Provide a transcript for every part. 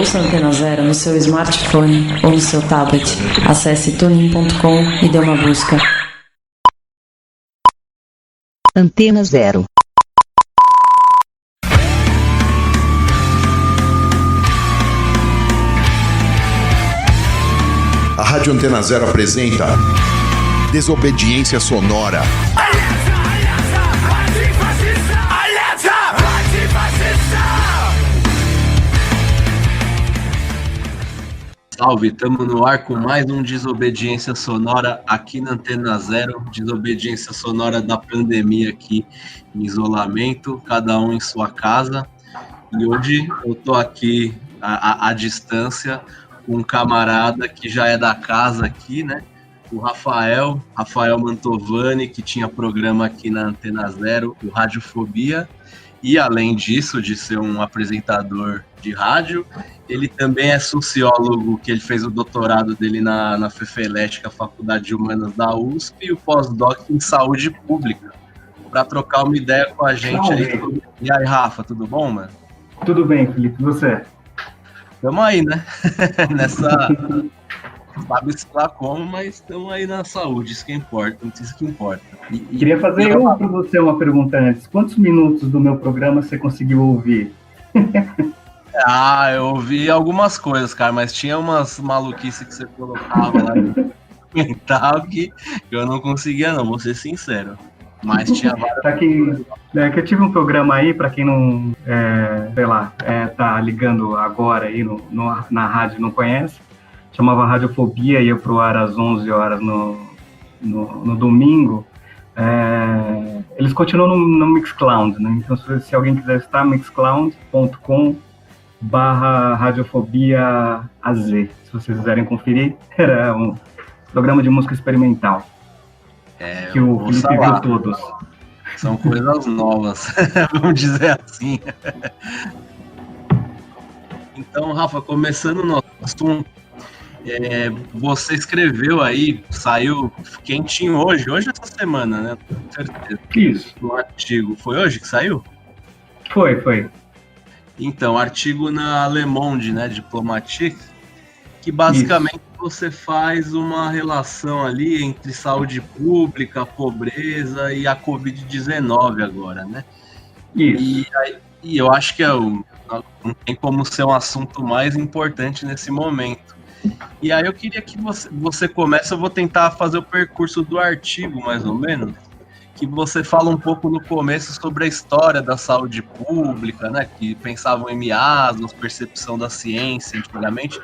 Ouça a Antena Zero no seu smartphone ou no seu tablet. Acesse tunin.com e dê uma busca. Antena Zero. A Rádio Antena Zero apresenta Desobediência Sonora. Salve, estamos no ar com mais um Desobediência Sonora aqui na Antena Zero. Desobediência Sonora da pandemia aqui em isolamento, cada um em sua casa. E hoje eu tô aqui à distância com um camarada que já é da casa aqui, né? O Rafael Mantovani, que tinha programa aqui na Antena Zero, o Radiofobia. E além disso, de ser um apresentador de rádio, ele também é sociólogo, que ele fez o doutorado dele na FEFELESH, a Faculdade de Humanas da USP, e o pós-doc em Saúde Pública, para trocar uma ideia com a gente aí. E aí, Rafa, tudo bom, mano? Tudo bem, Felipe, e você? Tamo aí, né? Nessa... Sabe-se lá como, mas estamos aí na saúde, isso que importa, isso que importa. Queria fazer para você uma pergunta antes. Quantos minutos do meu programa você conseguiu ouvir? Eu ouvi algumas coisas, cara, mas tinha umas maluquices que você colocava lá no mental que eu não conseguia, não, vou ser sincero. Mas tinha várias que eu tive um programa aí, para quem não, tá ligando agora aí na rádio e não conhece, chamava Radiofobia, ia pro ar às 11 horas no domingo. Eles continuam no Mixcloud, né? Então, se alguém quiser estar, mixcloud.com/radiofobiaaz. Se vocês quiserem conferir, era um programa de música experimental. Que o Felipe viu todos. São coisas novas, vamos dizer assim. Então, Rafa, começando o nosso assunto, você escreveu aí, saiu quentinho hoje essa semana, né? Com certeza. Isso. Um artigo. Foi hoje que saiu? Foi. Então, artigo na Le Monde, né, Diplomatique, que basicamente você faz uma relação ali entre saúde pública, pobreza e a Covid-19 agora, né? Isso. E eu acho que não tem como ser um assunto mais importante nesse momento. E aí eu queria que você comece, eu vou tentar fazer o percurso do artigo, mais ou menos, que você fala um pouco no começo sobre a história da saúde pública, né, que pensavam em miasmas, percepção da ciência antigamente.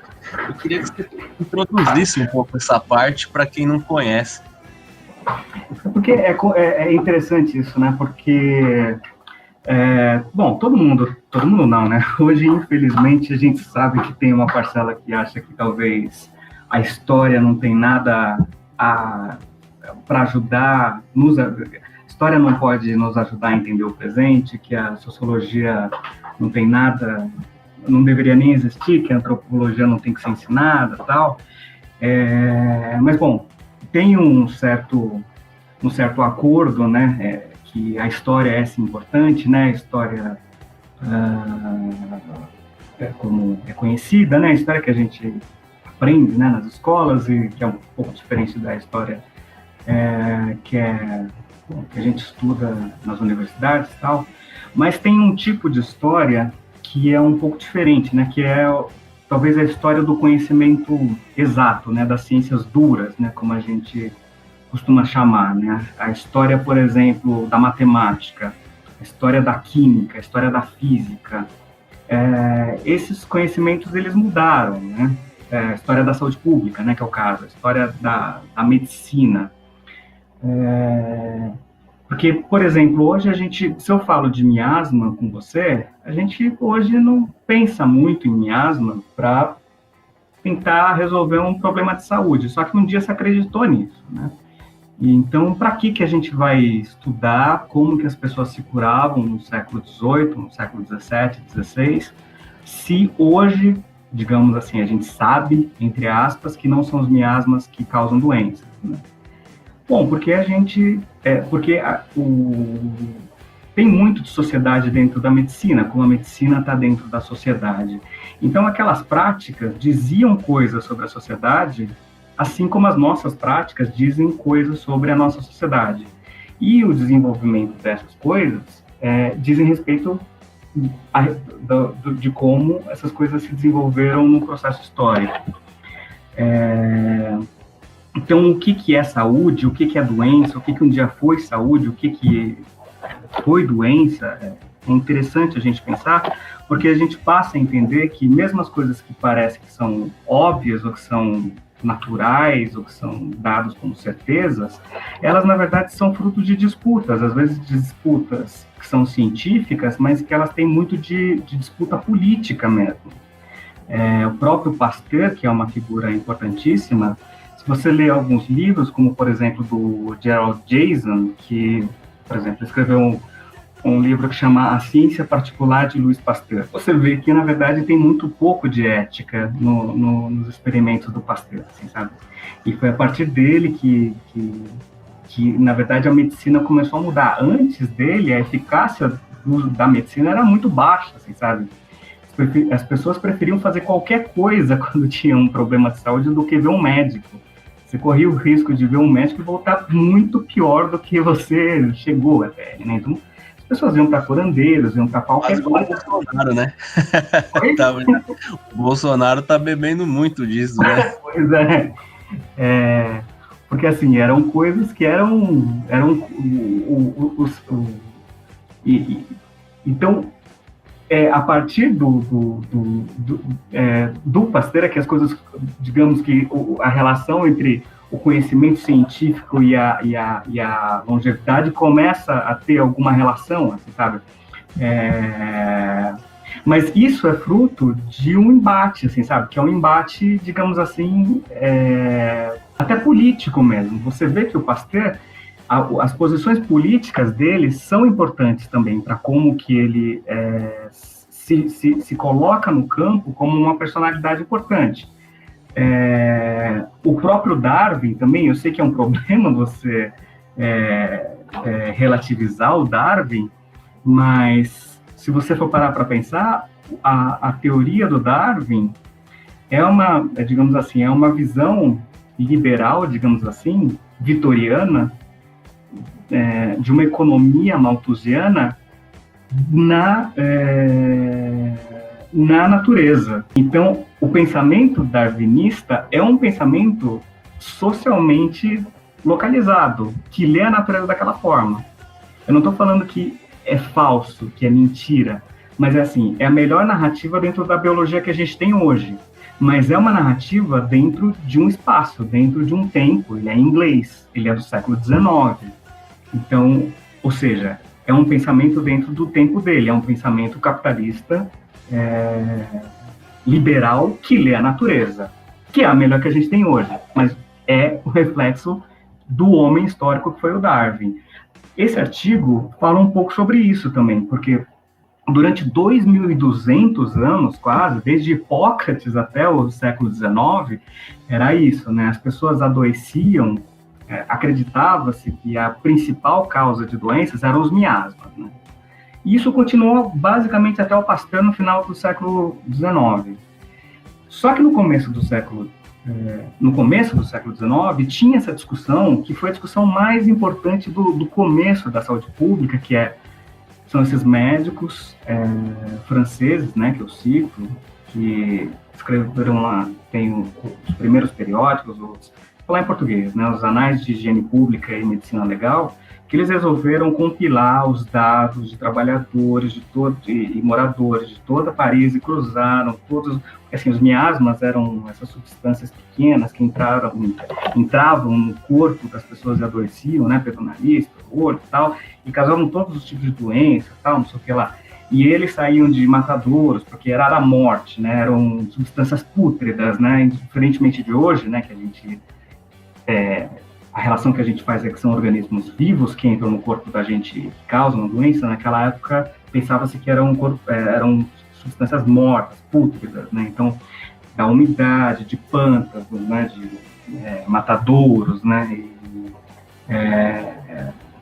Eu queria que você introduzisse um pouco essa parte para quem não conhece. Porque é interessante isso, né, porque... todo mundo não, né? Hoje, infelizmente, a gente sabe que tem uma parcela que acha que talvez a história não tem nada para ajudar, a história não pode nos ajudar a entender o presente, que a sociologia não tem nada, não deveria nem existir, que a antropologia não tem que ser ensinada, tal. Mas, bom, tem um certo acordo, né? Que a história é sim importante, né? A história como é conhecida, né? A história que a gente aprende, né, nas escolas, e que é um pouco diferente da história que a gente estuda nas universidades e tal. Mas tem um tipo de história que é um pouco diferente, né? Que é talvez a história do conhecimento exato, né? Das ciências duras, né? Como a gente costuma chamar, né? A história, por exemplo, da matemática, a história da química, a história da física. Esses conhecimentos, eles mudaram, né? A história da saúde pública, né, que é o caso, a história da medicina. Porque, por exemplo, hoje se eu falo de miasma com você, a gente hoje não pensa muito em miasma para tentar resolver um problema de saúde, só que um dia se acreditou nisso, né? Então, para que a gente vai estudar como que as pessoas se curavam no século XVIII, no século XVII, XVI, se hoje, digamos assim, a gente sabe, entre aspas, que não são os miasmas que causam doenças, né? Bom, porque tem muito de sociedade dentro da medicina, como a medicina está dentro da sociedade. Então, aquelas práticas diziam coisas sobre a sociedade, assim como as nossas práticas dizem coisas sobre a nossa sociedade. E o desenvolvimento dessas coisas dizem respeito de como essas coisas se desenvolveram no processo histórico. Então, o que é saúde, o que é doença, o que um dia foi saúde, o que foi doença, é interessante a gente pensar, porque a gente passa a entender que mesmo as coisas que parecem que são óbvias, ou que são naturais, ou que são dados como certezas, elas, na verdade, são fruto de disputas, às vezes de disputas que são científicas, mas que elas têm muito de disputa política mesmo. O próprio Pasteur, que é uma figura importantíssima, se você ler alguns livros, como, por exemplo, do Gerald Jason, que, por exemplo, escreveu um livro que chama A Ciência Particular de Louis Pasteur, você vê que, na verdade, tem muito pouco de ética nos experimentos do Pasteur, assim, sabe? E foi a partir dele que, na verdade, a medicina começou a mudar. Antes dele, a eficácia da medicina era muito baixa, assim, sabe? As pessoas preferiam fazer qualquer coisa quando tinham um problema de saúde do que ver um médico. Você corria o risco de ver um médico e voltar muito pior do que você chegou até, né? Então, as pessoas iam para curandeiros, iam para qualquer coisa. O Bolsonaro, né? O Bolsonaro tá bebendo muito disso, né? Pois é. Porque, assim, eram coisas que eram então, a partir do Pasteur é que as coisas, digamos que a relação entre o conhecimento científico e a longevidade começa a ter alguma relação, assim, sabe? Mas isso é fruto de um embate, assim, sabe? Que é um embate, digamos assim, até político mesmo. Você vê que o Pasteur, as posições políticas dele são importantes também para como que ele se coloca no campo como uma personalidade importante. O próprio Darwin também, eu sei que é um problema você relativizar o Darwin, mas se você for parar para pensar, a teoria do Darwin digamos assim, é uma visão liberal, digamos assim, vitoriana, de uma economia malthusiana na natureza. Então, o pensamento darwinista é um pensamento socialmente localizado, que lê a natureza daquela forma. Eu não estou falando que é falso, que é mentira, mas é a melhor narrativa dentro da biologia que a gente tem hoje. Mas é uma narrativa dentro de um espaço, dentro de um tempo. Ele é em inglês, ele é do século XIX. Então, ou seja, é um pensamento dentro do tempo dele, é um pensamento capitalista, liberal, que lê a natureza, que é a melhor que a gente tem hoje, mas é o reflexo do homem histórico que foi o Darwin. Esse artigo fala um pouco sobre isso também, porque durante 2.200 anos, quase, desde Hipócrates até o século XIX, era isso, né? As pessoas adoeciam, acreditava-se que a principal causa de doenças eram os miasmas, né? E isso continuou basicamente até o Pasteur no final do século XIX. Só que no começo do século XIX, tinha essa discussão, que foi a discussão mais importante do começo da saúde pública, são esses médicos franceses, né, que eu cito, que escreveram lá, tem os primeiros periódicos, vou falar em português, né, os Anais de Higiene Pública e Medicina Legal, que eles resolveram compilar os dados de trabalhadores e moradores de toda Paris e cruzaram todos, assim, os miasmas eram essas substâncias pequenas que entravam no corpo das pessoas e adoeciam, né, pelo nariz, pelo olho e tal, e causavam todos os tipos de doenças, tal, não sei o que lá. E eles saíam de matadouros, porque era a morte, né, eram substâncias pútridas, né, diferentemente de hoje, né, que a gente... a relação que a gente faz é que são organismos vivos que entram no corpo da gente e causam a doença. Naquela época, pensava-se que eram substâncias mortas, pútridas, né? Então, da umidade, de pântanos, né? De matadouros, né?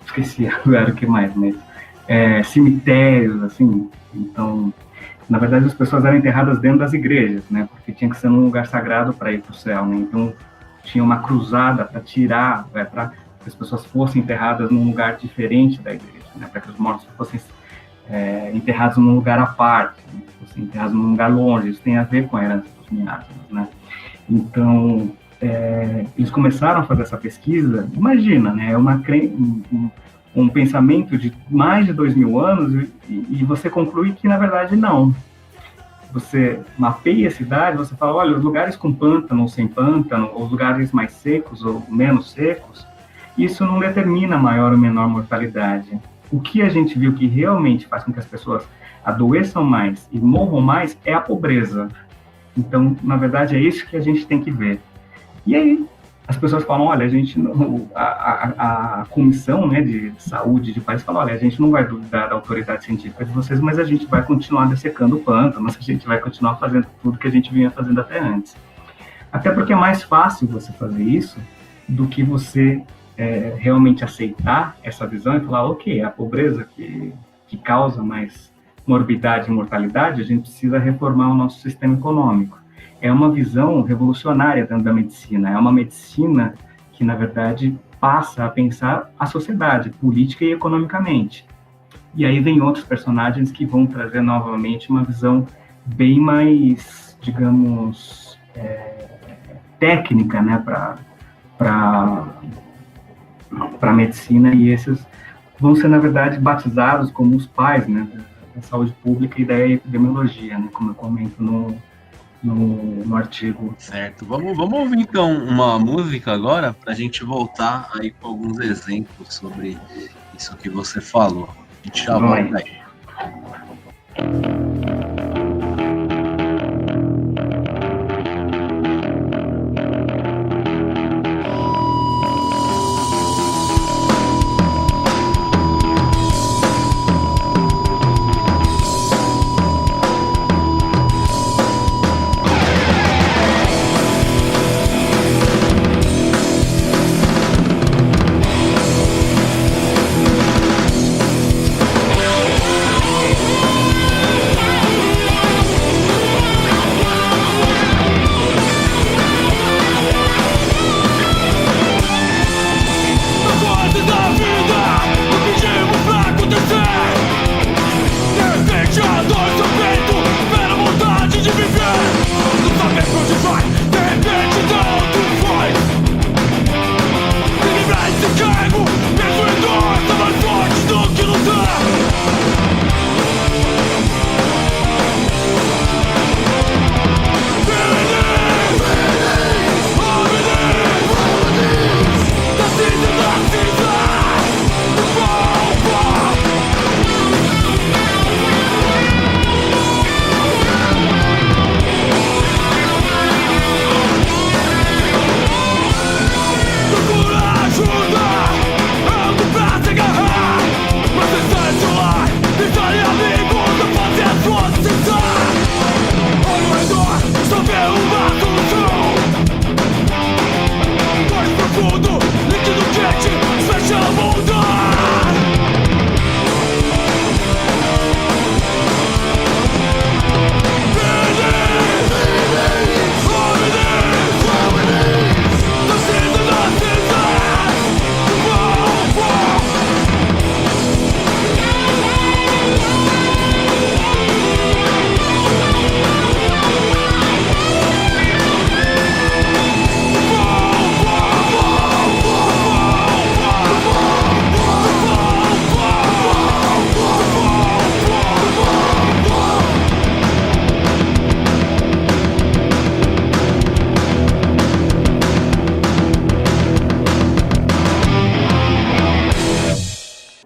Esqueci agora o que mais, mas cemitérios, assim. Então, na verdade, as pessoas eram enterradas dentro das igrejas, né? Porque tinha que ser num lugar sagrado para ir para o céu, né? Então, tinha uma cruzada para tirar, para que as pessoas fossem enterradas num lugar diferente da igreja, né? Para que os mortos fossem enterrados num lugar à parte, né? Fossem enterrados num lugar longe. Isso tem a ver com a herança dos miasmas, né? Então, eles começaram a fazer essa pesquisa. Imagina, né? É um pensamento de mais de 2.000 anos e você conclui que, na verdade, não. Você mapeia a cidade, você fala, olha, os lugares com pântano ou sem pântano, os lugares mais secos ou menos secos, isso não determina maior ou menor mortalidade. O que a gente viu que realmente faz com que as pessoas adoeçam mais e morram mais é a pobreza. Então, na verdade, é isso que a gente tem que ver. E aí, as pessoas falam, olha, a comissão, né, de saúde de país fala, olha, a gente não vai duvidar da autoridade científica de vocês, mas a gente vai continuar dessecando o pântano, a gente vai continuar fazendo tudo que a gente vinha fazendo até antes. Até porque é mais fácil você fazer isso do que você realmente aceitar essa visão e falar, ok, a pobreza que causa mais morbidade e mortalidade, a gente precisa reformar o nosso sistema econômico. É uma visão revolucionária dentro da medicina, é uma medicina que, na verdade, passa a pensar a sociedade, política e economicamente. E aí vem outros personagens que vão trazer novamente uma visão bem mais, digamos, técnica, né, para a medicina, e esses vão ser, na verdade, batizados como os pais, né, da saúde pública e da epidemiologia, né, como eu comento no artigo. Certo. Vamos ouvir então uma música agora para a gente voltar aí com alguns exemplos sobre isso que você falou. A gente já volta aí.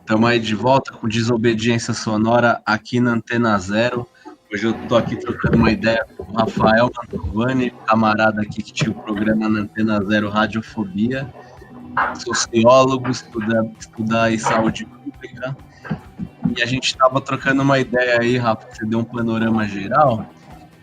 Estamos aí de volta com Desobediência Sonora aqui na Antena Zero. Hoje eu estou aqui trocando uma ideia com o Rafael Mantovani, camarada aqui que tinha o programa na Antena Zero Radiofobia, sociólogo, estuda aí saúde pública. E a gente estava trocando uma ideia aí, Rafa, você deu um panorama geral.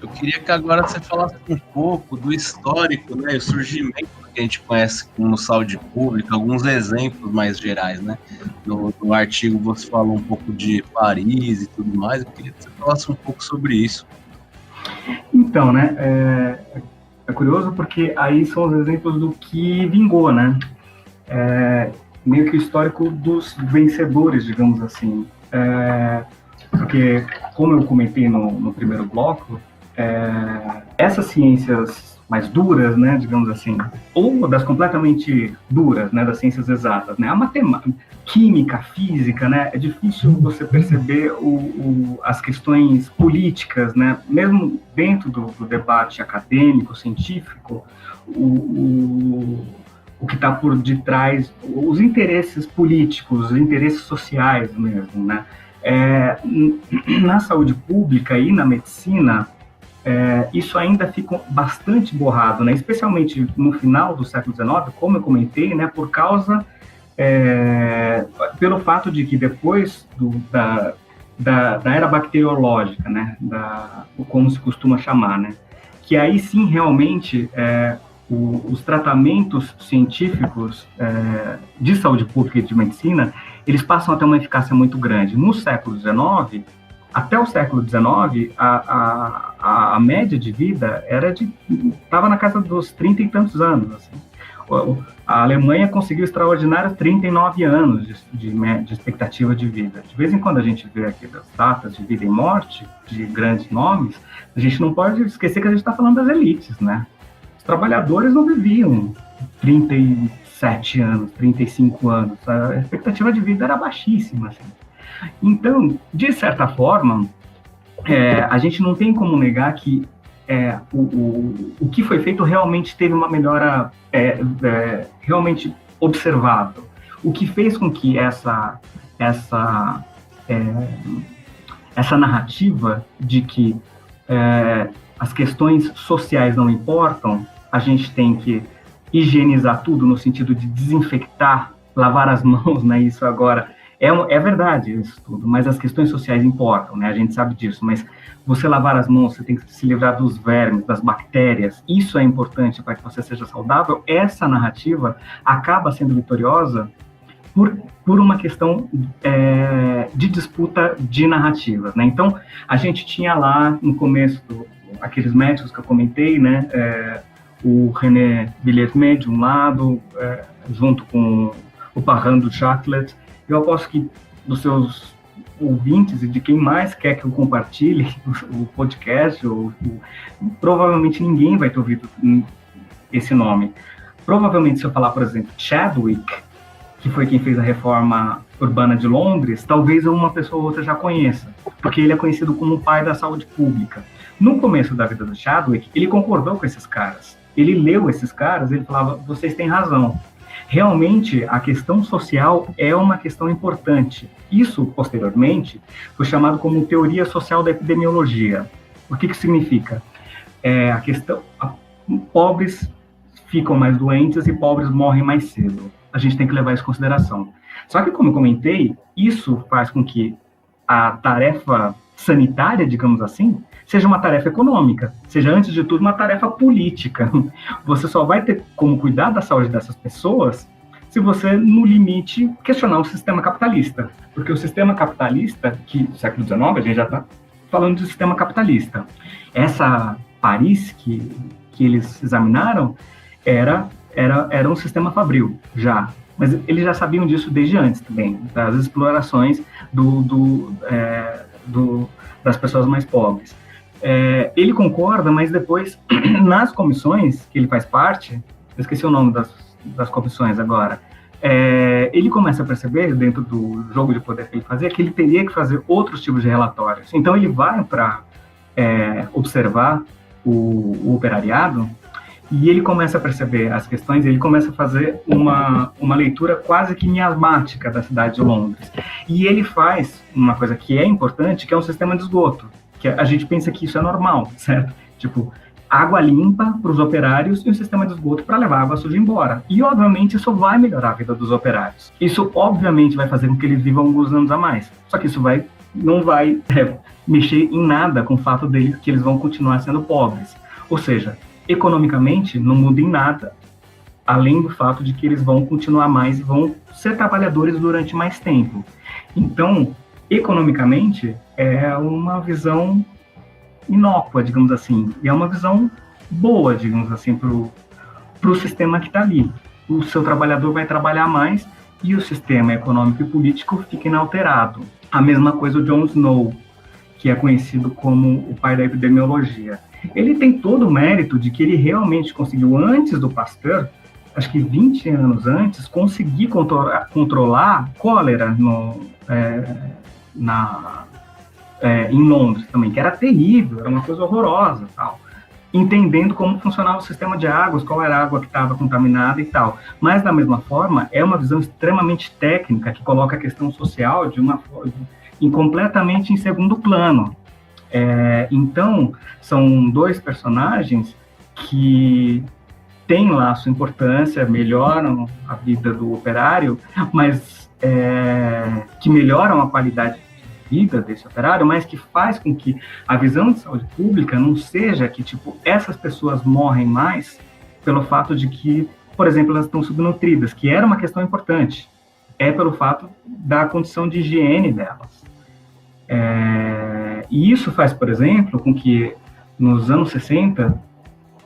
Eu queria que agora você falasse um pouco do histórico, né, o surgimento que a gente conhece como saúde pública, alguns exemplos mais gerais, né? No artigo você falou um pouco de Paris e tudo mais, eu queria que você falasse um pouco sobre isso. Então, né, é curioso porque aí são os exemplos do que vingou, né? Meio que o histórico dos vencedores, digamos assim. Porque, como eu comentei no primeiro bloco, essas ciências mais duras, né, digamos assim, ou das completamente duras, né, das ciências exatas, né, a matemática, química, física, né, é difícil você perceber as questões políticas, né, mesmo dentro do debate acadêmico, científico, o que está por detrás, os interesses políticos, os interesses sociais mesmo, né. Na saúde pública e na medicina, isso ainda fica bastante borrado, né? Especialmente no final do século XIX, como eu comentei, né? Por causa, pelo fato de que depois da era bacteriológica, né? Como se costuma chamar, né? Que aí sim, realmente, os tratamentos científicos de saúde pública e de medicina, eles passam a ter uma eficácia muito grande. No século XIX, até o século XIX, a média de vida estava na casa dos 30 e tantos anos. Assim. A Alemanha conseguiu extraordinários 39 anos de expectativa de vida. De vez em quando a gente vê aqui as datas de vida e morte de grandes nomes, a gente não pode esquecer que a gente está falando das elites, né? Os trabalhadores não viviam 37 anos, 35 anos. A expectativa de vida era baixíssima, assim. Então, de certa forma, a gente não tem como negar que o que foi feito realmente teve uma melhora realmente observável. O que fez com que essa narrativa de que as questões sociais não importam, a gente tem que higienizar tudo no sentido de desinfectar, lavar as mãos, né? Isso agora é verdade isso tudo, mas as questões sociais importam, né? A gente sabe disso, mas você lavar as mãos, você tem que se livrar dos vermes, das bactérias, isso é importante para que você seja saudável. Essa narrativa acaba sendo vitoriosa por uma questão de disputa de narrativas, né? Então, a gente tinha lá no começo aqueles médicos que eu comentei, né? O René Billet-Médy de um lado, junto com o Parent Duchâtelet. Eu aposto que dos seus ouvintes e de quem mais quer que eu compartilhe o podcast, provavelmente ninguém vai ter ouvido esse nome. Provavelmente, se eu falar, por exemplo, Chadwick, que foi quem fez a reforma urbana de Londres, talvez uma pessoa ou outra já conheça, porque ele é conhecido como o pai da saúde pública. No começo da vida do Chadwick, ele concordou com esses caras. Ele leu esses caras, ele falava, vocês têm razão. Realmente, a questão social é uma questão importante. Isso, posteriormente, foi chamado como teoria social da epidemiologia. O que significa? A questão... pobres ficam mais doentes e pobres morrem mais cedo. A gente tem que levar isso em consideração. Só que, como eu comentei, isso faz com que a tarefa sanitária, digamos assim, seja uma tarefa econômica, seja, antes de tudo, uma tarefa política. Você só vai ter como cuidar da saúde dessas pessoas se você, no limite, questionar o sistema capitalista. Porque o sistema capitalista, que no século XIX, a gente já está falando de sistema capitalista. Essa Paris que eles examinaram era um sistema fabril, já. Mas eles já sabiam disso desde antes também, das explorações das pessoas mais pobres. Ele concorda, mas depois, nas comissões que ele faz parte, eu esqueci o nome das comissões agora, ele começa a perceber, dentro do jogo de poder que ele fazia, que ele teria que fazer outros tipos de relatórios. Então, ele vai para observar o operariado, e ele começa a perceber as questões, ele começa a fazer uma leitura quase que miasmática da cidade de Londres. E ele faz uma coisa que é importante, que é um sistema de esgoto, que a gente pensa que isso é normal, certo? Tipo, água limpa para os operários e um sistema de esgoto para levar a água suja embora. E, obviamente, isso vai melhorar a vida dos operários. Isso, obviamente, vai fazer com que eles vivam alguns anos a mais. Só que isso vai não vai mexer em nada com o fato deles que eles vão continuar sendo pobres. Ou seja, economicamente não muda em nada, além do fato de que eles vão continuar mais e vão ser trabalhadores durante mais tempo. Então, economicamente, é uma visão inócua, digamos assim, e é uma visão boa, digamos assim, para o sistema que está ali. O seu trabalhador vai trabalhar mais e o sistema econômico e político fica inalterado. A mesma coisa o John Snow, que é conhecido como o pai da epidemiologia. Ele tem todo o mérito de que ele realmente conseguiu, antes do Pasteur, acho que 20 anos antes, conseguir controlar cólera em Londres também, que era terrível, era uma coisa horrorosa, tal. Entendendo como funcionava o sistema de águas, qual era a água que estava contaminada e tal. Mas, da mesma forma, é uma visão extremamente técnica que coloca a questão social completamente em segundo plano. Então, são dois personagens que têm lá a sua importância, melhoram a vida do operário, mas que melhoram a qualidade vida desse operário, mas que faz com que a visão de saúde pública não seja que, tipo, essas pessoas morrem mais pelo fato de que, por exemplo, elas estão subnutridas, que era uma questão importante, pelo fato da condição de higiene delas. E isso faz, por exemplo, com que nos anos 60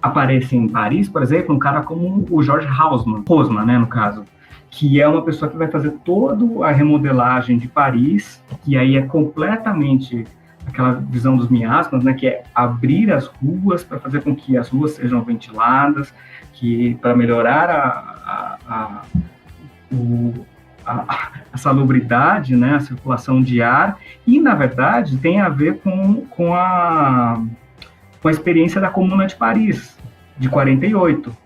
apareça em Paris, por exemplo, um cara como o George Haussmann, né, no caso, que é uma pessoa que vai fazer toda a remodelagem de Paris, e aí é completamente aquela visão dos miasmas, né, que é abrir as ruas para fazer com que as ruas sejam ventiladas, para melhorar a salubridade, né, a circulação de ar, e, na verdade, tem a ver com a experiência da Comuna de Paris, de 48,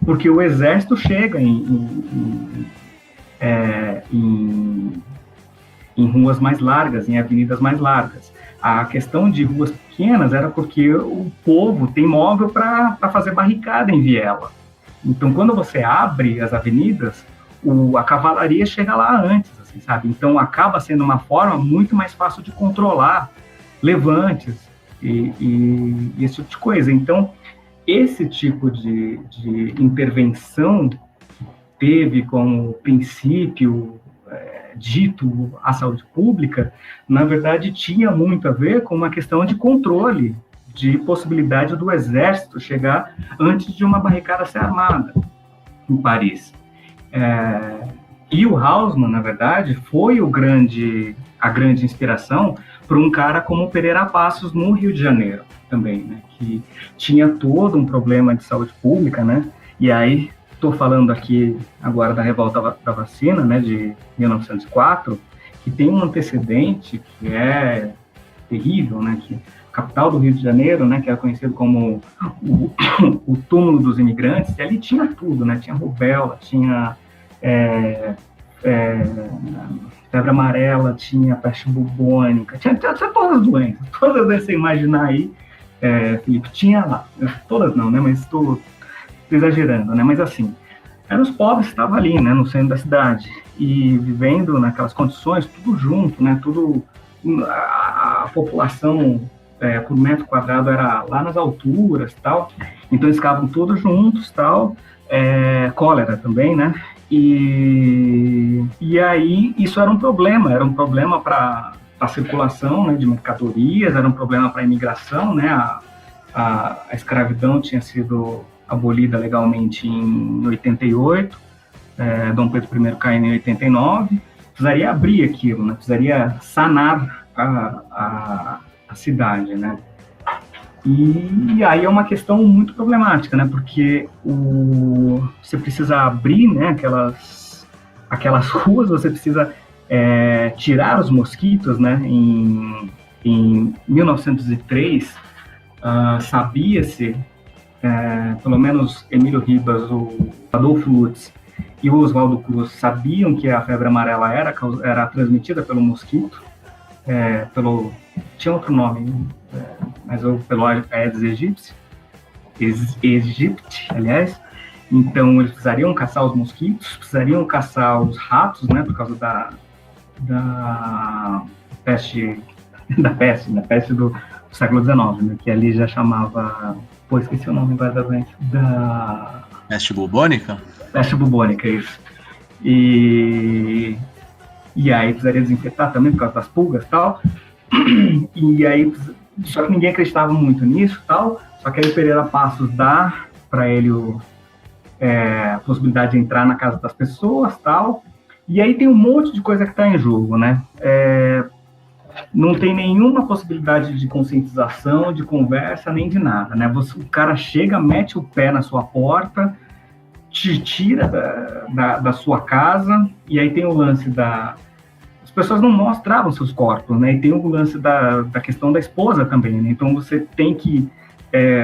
porque o exército chega em ruas mais largas, em avenidas mais largas. A questão de ruas pequenas era porque o povo tem móvel para fazer barricada em viela. Então, quando você abre as avenidas, a cavalaria chega lá antes, assim, sabe? Então, acaba sendo uma forma muito mais fácil de controlar levantes e esse tipo de coisa. Então, esse tipo de intervenção que teve como princípio dito a saúde pública, na verdade, tinha muito a ver com uma questão de controle, de possibilidade do exército chegar antes de uma barricada ser armada em Paris. E o Haussmann, na verdade, foi a grande inspiração para um cara como Pereira Passos no Rio de Janeiro também, né, que tinha todo um problema de saúde pública, né, e aí estou falando aqui agora da revolta da vacina, né, de 1904, que tem um antecedente que é terrível, né, que a capital do Rio de Janeiro, né, que era conhecido como o túmulo dos imigrantes, e ali tinha tudo, né, tinha rubéola, tinha febre amarela, tinha peste bubônica, tinha todas as doenças, todas as que você imaginar aí, Felipe, tinha lá, todas não, né, mas estou exagerando, né, mas assim, eram os pobres que estavam ali, né, no centro da cidade, e vivendo naquelas condições, tudo junto, né, a população por metro quadrado era lá nas alturas, tal, então eles ficavam todos juntos, tal, cólera também, né, e aí isso era um problema para a circulação, né, de mercadorias, era um problema para a imigração, né, a escravidão tinha sido abolida legalmente em 88, Dom Pedro I caiu em 89, precisaria abrir aquilo, né, precisaria sanar a cidade, né. E aí é uma questão muito problemática, né, porque você precisa abrir, né, aquelas ruas, você precisa tirar os mosquitos, né, em 1903, sabia-se, pelo menos Emílio Ribas, o Adolfo Lutz e o Oswaldo Cruz sabiam que a febre amarela era transmitida pelo mosquito, tinha outro nome, mas pelo Aedes aegypti, aliás. Então, eles precisariam caçar os mosquitos, precisariam caçar os ratos, né, por causa da peste do século XIX, né, que ali já chamava, esqueci o nome agora da doença, da Peste bubônica? peste bubônica, isso. E aí precisaria desinfetar também por causa das pulgas e tal. E aí, só que ninguém acreditava muito nisso e tal. Só que aí o Pereira Passos dá para ele a possibilidade de entrar na casa das pessoas e tal. E aí tem um monte de coisa que está em jogo, né? Não tem nenhuma possibilidade de conscientização, de conversa, nem de nada, né? O cara chega, mete o pé na sua porta, te tira da sua casa, e aí tem o lance as pessoas não mostravam seus corpos, né? E tem o lance da questão da esposa também, né? Então você tem que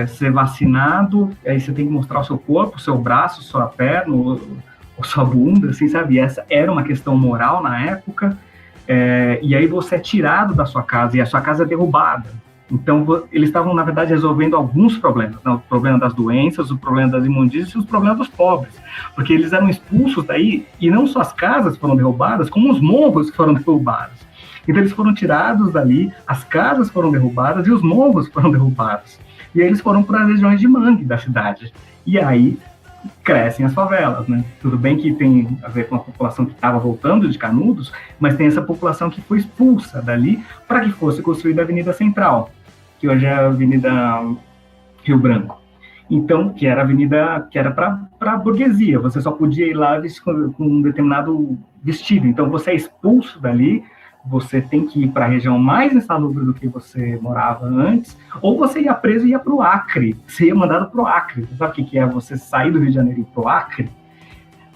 ser vacinado, aí você tem que mostrar o seu corpo, o seu braço, sua perna, ou sua bunda, assim, sabe? E essa era uma questão moral na época, e aí você é tirado da sua casa, e a sua casa é derrubada. Então, eles estavam, na verdade, resolvendo alguns problemas, né? O problema das doenças, o problema das imundícias e os problemas dos pobres, porque eles eram expulsos daí, e não só as casas foram derrubadas, como os morros foram derrubados. Então, eles foram tirados dali, as casas foram derrubadas e os morros foram derrubados. E aí eles foram para as regiões de mangue da cidade. E aí crescem as favelas, né? Tudo bem que tem a ver com a população que estava voltando de Canudos, mas tem essa população que foi expulsa dali para que fosse construída a Avenida Central, que hoje é a Avenida Rio Branco. Então, que era a avenida que era para a burguesia, você só podia ir lá com um determinado vestido. Então, você é expulso dali, você tem que ir para a região mais insalubre do que você morava antes, ou você ia preso e ia para o Acre, você ia mandado para o Acre. Você sabe o que é você sair do Rio de Janeiro e ir para o Acre?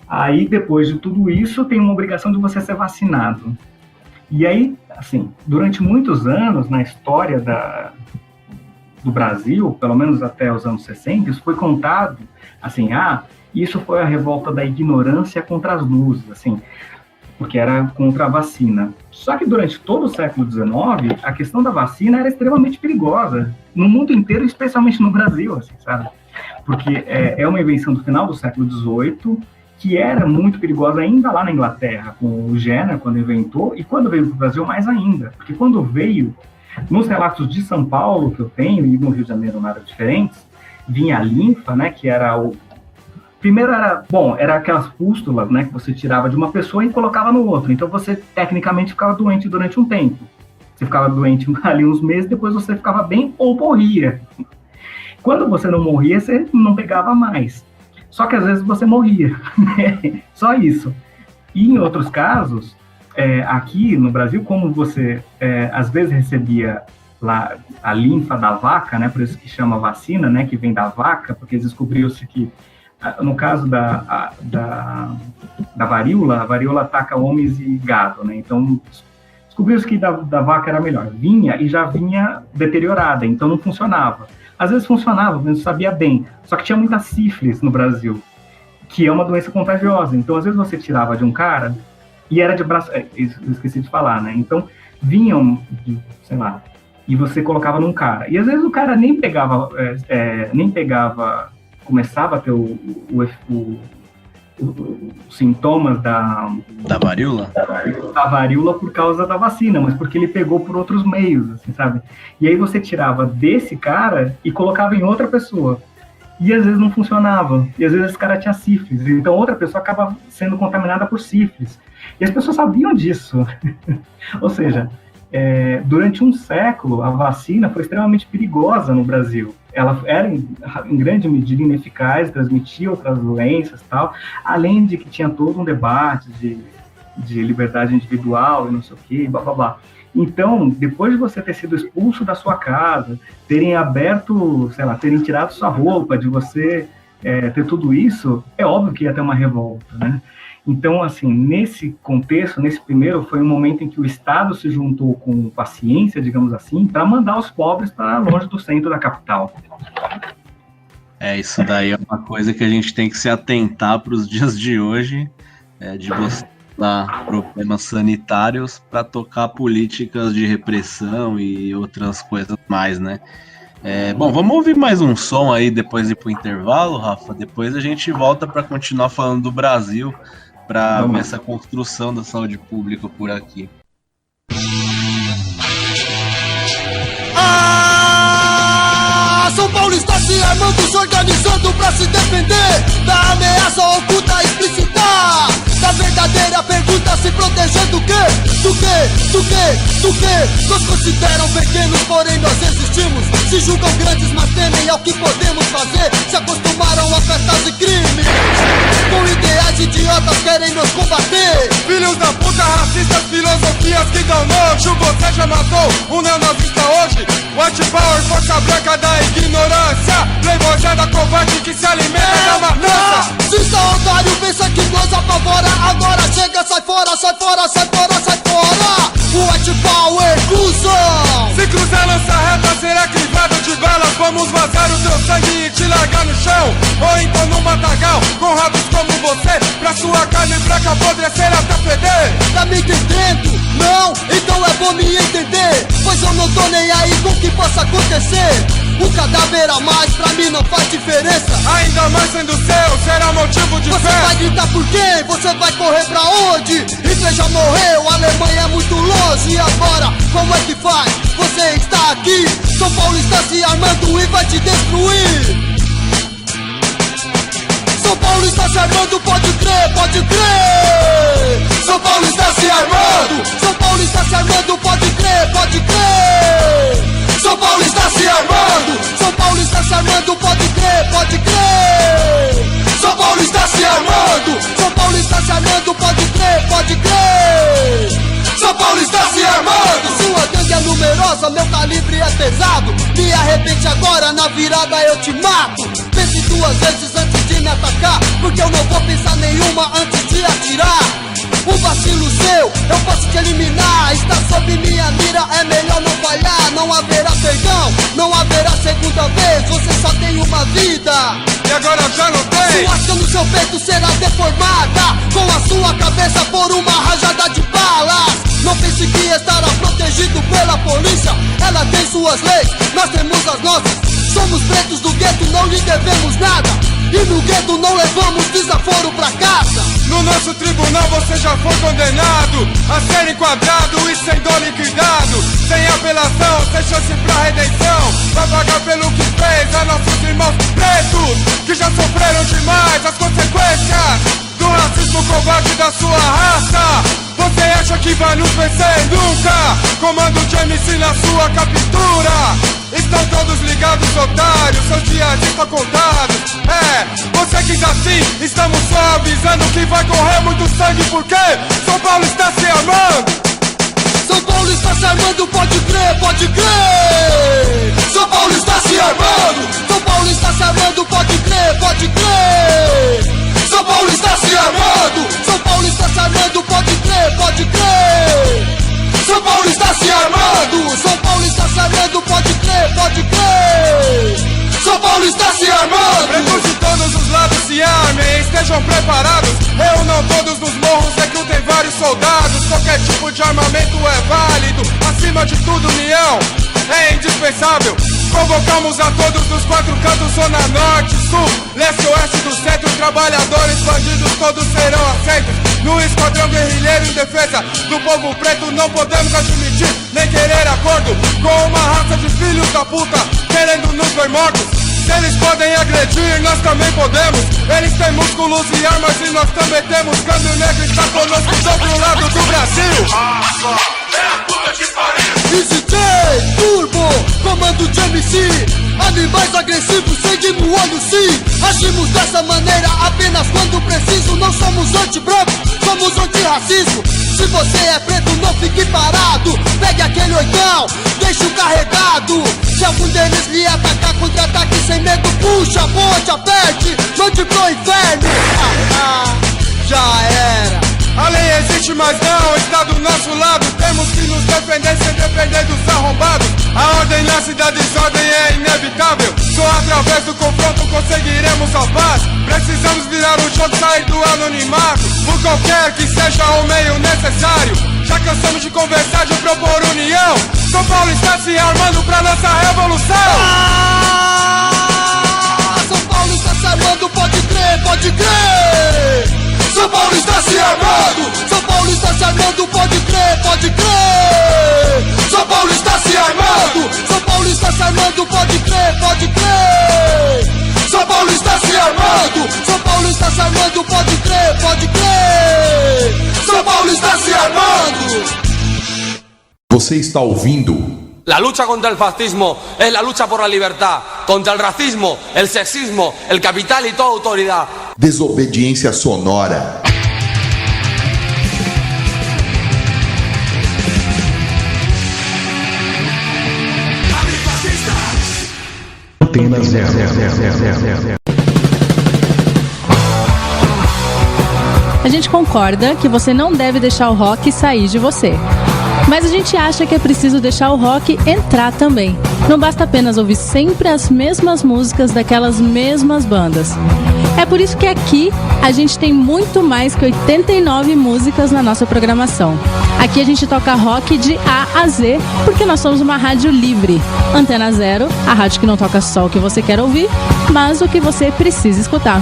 Aí, depois de tudo isso, tem uma obrigação de você ser vacinado. E aí, assim, durante muitos anos, na história do Brasil, pelo menos até os anos 60, isso foi contado, assim, isso foi a revolta da ignorância contra as luzes, assim, porque era contra a vacina. Só que durante todo o século XIX, a questão da vacina era extremamente perigosa, no mundo inteiro, especialmente no Brasil, assim, sabe? Porque é uma invenção do final do século XVIII, que era muito perigosa ainda lá na Inglaterra, com o Jenner, quando inventou, e quando veio para o Brasil, mais ainda. Porque quando veio, nos relatos de São Paulo, que eu tenho, e no Rio de Janeiro não era diferente, vinha a linfa, né, que era primeiro era aquelas pústulas, né, que você tirava de uma pessoa e colocava no outro. Então você, tecnicamente, ficava doente durante um tempo. Você ficava doente ali uns meses, depois você ficava bem ou morria. Quando você não morria, você não pegava mais. Só que às vezes você morria, né? Só isso. E em outros casos, aqui no Brasil, como você às vezes recebia lá a linfa da vaca, né? Por isso que chama vacina, né? Que vem da vaca, porque descobriu-se que, no caso da varíola, a varíola ataca homens e gado, né? Então, descobriu-se que da vaca era melhor. Vinha e já vinha deteriorada, então não funcionava. Às vezes funcionava, mas sabia bem. Só que tinha muita sífilis no Brasil, que é uma doença contagiosa. Então, às vezes você tirava de um cara e era de braço... Isso eu esqueci de falar, né? Então, vinham, sei lá, e você colocava num cara. E às vezes o cara nem pegava, começava a ter os sintomas da varíola? Da varíola por causa da vacina, mas porque ele pegou por outros meios, assim, sabe? E aí você tirava desse cara e colocava em outra pessoa. E às vezes não funcionava. E às vezes esse cara tinha sífilis. Então outra pessoa acaba sendo contaminada por sífilis. E as pessoas sabiam disso. Ou seja, durante um século, a vacina foi extremamente perigosa no Brasil. Ela era, em grande medida, ineficaz, transmitia outras doenças e tal, além de que tinha todo um debate de liberdade individual e não sei o quê, blá, blá, blá. Então, depois de você ter sido expulso da sua casa, terem aberto, sei lá, terem tirado sua roupa, de você ter tudo isso, é óbvio que ia ter uma revolta, né? Então, assim, nesse contexto, nesse primeiro, foi um momento em que o Estado se juntou com a ciência, digamos assim, para mandar os pobres para longe do centro da capital. Isso daí é uma coisa que a gente tem que se atentar para os dias de hoje, de você dar problemas sanitários para tocar políticas de repressão e outras coisas mais, né? Bom, vamos ouvir mais um som aí, depois de ir para o intervalo, Rafa. Depois a gente volta para continuar falando do Brasil, para essa construção da saúde pública por aqui. São Paulo está se armando, se organizando pra se defender da ameaça oculta explícita, da verdadeira pergunta, se proteger do quê? Do quê? Do quê? Do quê? Nos consideram pequenos, porém nós existimos. Se julgam grandes, mas temem ao que podemos fazer. Se acostumaram a festas e crimes, com ideais idiotas querem nos combater. Filhos da puta, racistas, filosofias que dão nojo. Você já matou um neonazista hoje? White Power, força branca da ignorância. Playboy da covarde que se alimenta da matança. Racista otário, pensa que nos apavora. Agora chega, sai fora, sai fora, sai fora, sai fora. White Power, cuzão. Se cruzar lança reta, será crivado de balas. Vamos vazar o teu sangue e te largar no chão. Ou então num matagal, com rabos como você. Pra sua carne branca apodrecer até feder. Tá me entendendo? Não? Então é bom me entender, pois eu não tô nem aí com o que possa acontecer. Um cadáver a mais pra mim não faz diferença. Ainda mais sendo seu, será motivo de Você fé. vai gritar por quem? Você vai correr pra onde? Hitler já morreu, a Alemanha é muito longe. E agora, como é que faz? Você está aqui, São Paulo está se armando e vai te destruir. São Paulo está se armando, pode crer, pode crer. São Paulo está se armando. São Paulo está se armando, pode crer, pode crer. São Paulo está se armando. São Paulo está se armando, pode crer, pode crer. São Paulo está se armando. São Paulo está se armando, pode crer, pode crer. São Paulo está se armando. Sua gangue é numerosa, meu calibre é pesado. Me arrepende agora, na virada eu te mato. Pense duas vezes antes de me atacar, porque eu não vou pensar nenhuma antes de atirar. Um vacilo seu, eu posso te eliminar. Está sob minha mira, é melhor não falhar. Não haverá perdão, não haverá segunda vez. Você só tem uma vida E agora já não tem. sua ação no seu peito será deformada, com a sua cabeça por uma rajada de balas. Não pense que estará protegido pela polícia. Ela tem suas leis, nós temos as nossas. Somos pretos do gueto, não lhe devemos nada. E no gueto não levamos desaforo pra casa. No nosso tribunal você já foi condenado a ser enquadrado e sendo liquidado. Sem apelação, sem chance pra redenção. Vai pagar pelo que fez a nossos irmãos pretos, que já sofreram demais as consequências do racismo covarde da sua raça. Você acha que vai nos vencer nunca? Comando de MC na sua captura. Estão todos ligados, otários, seus dias estão contados. Você quis assim, estamos só avisando que vai correr muito sangue, porque São Paulo está se armando. São Paulo está se armando, pode crer, pode crer. São Paulo está se armando. São Paulo está se armando, pode crer, pode crer. São Paulo está se armando. São Paulo está se armando, pode crer, pode crer. São Paulo está se armando. São Paulo está se armando, pode crer, pode crer. São Paulo está se armando. Pretos de todos os lados se armem, estejam preparados. Reúnam todos nos morros, recrutem vários soldados. Qualquer tipo de armamento é válido. Acima de tudo, união é indispensável. Convocamos a todos dos quatro cantos, zona norte, sul, leste, oeste do centro. Trabalhadores, bandidos, todos serão aceitos no esquadrão guerrilheiro em defesa do povo preto. Não podemos admitir nem querer acordo com uma raça de filhos da puta querendo nos ver mortos. Se eles podem agredir, nós também podemos. Eles têm músculos e armas e nós também temos. Câmbio negro está conosco do outro lado do Brasil. Easy J, Turbo, comando de MC. Animais agressivos, sangue no olho sim. Agimos dessa maneira apenas quando preciso. Não somos anti-branco, somos anti-racismo. Se você é preto, não fique parado. Pegue aquele oitão, deixe-o carregado. Se algum deles lhe atacar, contra-ataque sem medo. Puxa, ponte, aperte, mande pro inferno. Já era. A lei existe, mas não está do nosso lado. Temos que nos defender sem depender dos arrombados. A ordem nasce da desordem, é inevitável. Só através do confronto conseguiremos a paz. Precisamos virar o jogo, sair do anonimato, por qualquer que seja o meio necessário. Já cansamos de conversar, de propor união. São Paulo está se armando pra nossa revolução. São Paulo está se armando, pode crer, pode crer. São Paulo está se armando. São Paulo está se armando, pode crer, pode crer. São Paulo está se armando. São Paulo está se armando, pode crer, pode crer. Você está ouvindo La lucha contra el fascismo es la lucha por la libertad, contra el racismo, el sexismo, el capital y toda autoridad. Desobediência Sonora. Antena Zero. A gente concorda que você não deve deixar o rock sair de você. Mas a gente acha que é preciso deixar o rock entrar também. Não basta apenas ouvir sempre as mesmas músicas daquelas mesmas bandas. É por isso que aqui a gente tem muito mais que 89 músicas na nossa programação. Aqui a gente toca rock de A a Z, porque nós somos uma rádio livre. Antena Zero, a rádio que não toca só o que você quer ouvir, mas o que você precisa escutar.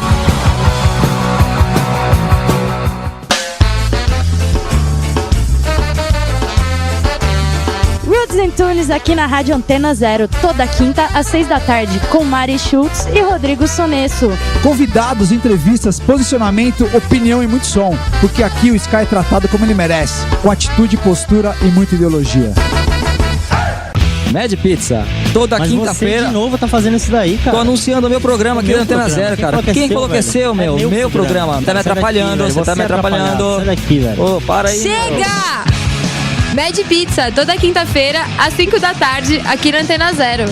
Tunes aqui na Rádio Antena Zero, toda quinta às 6 da tarde, com Mari Schultz e Rodrigo Sonesso. Convidados, entrevistas, posicionamento, opinião e muito som, porque aqui o Sky é tratado como ele merece, com atitude, postura e muita ideologia. Mad Pizza, toda quinta-feira. Você de novo tá fazendo isso daí, cara. Tô anunciando o meu programa aqui na Antena Zero, cara. Quem falou que é seu, meu? Meu programa. Tá me atrapalhando, você tá me atrapalhando. Sai daqui, velho. Ô, para aí. Chega! Mad Pizza, toda quinta-feira, às 5 da tarde, aqui na Antena Zero.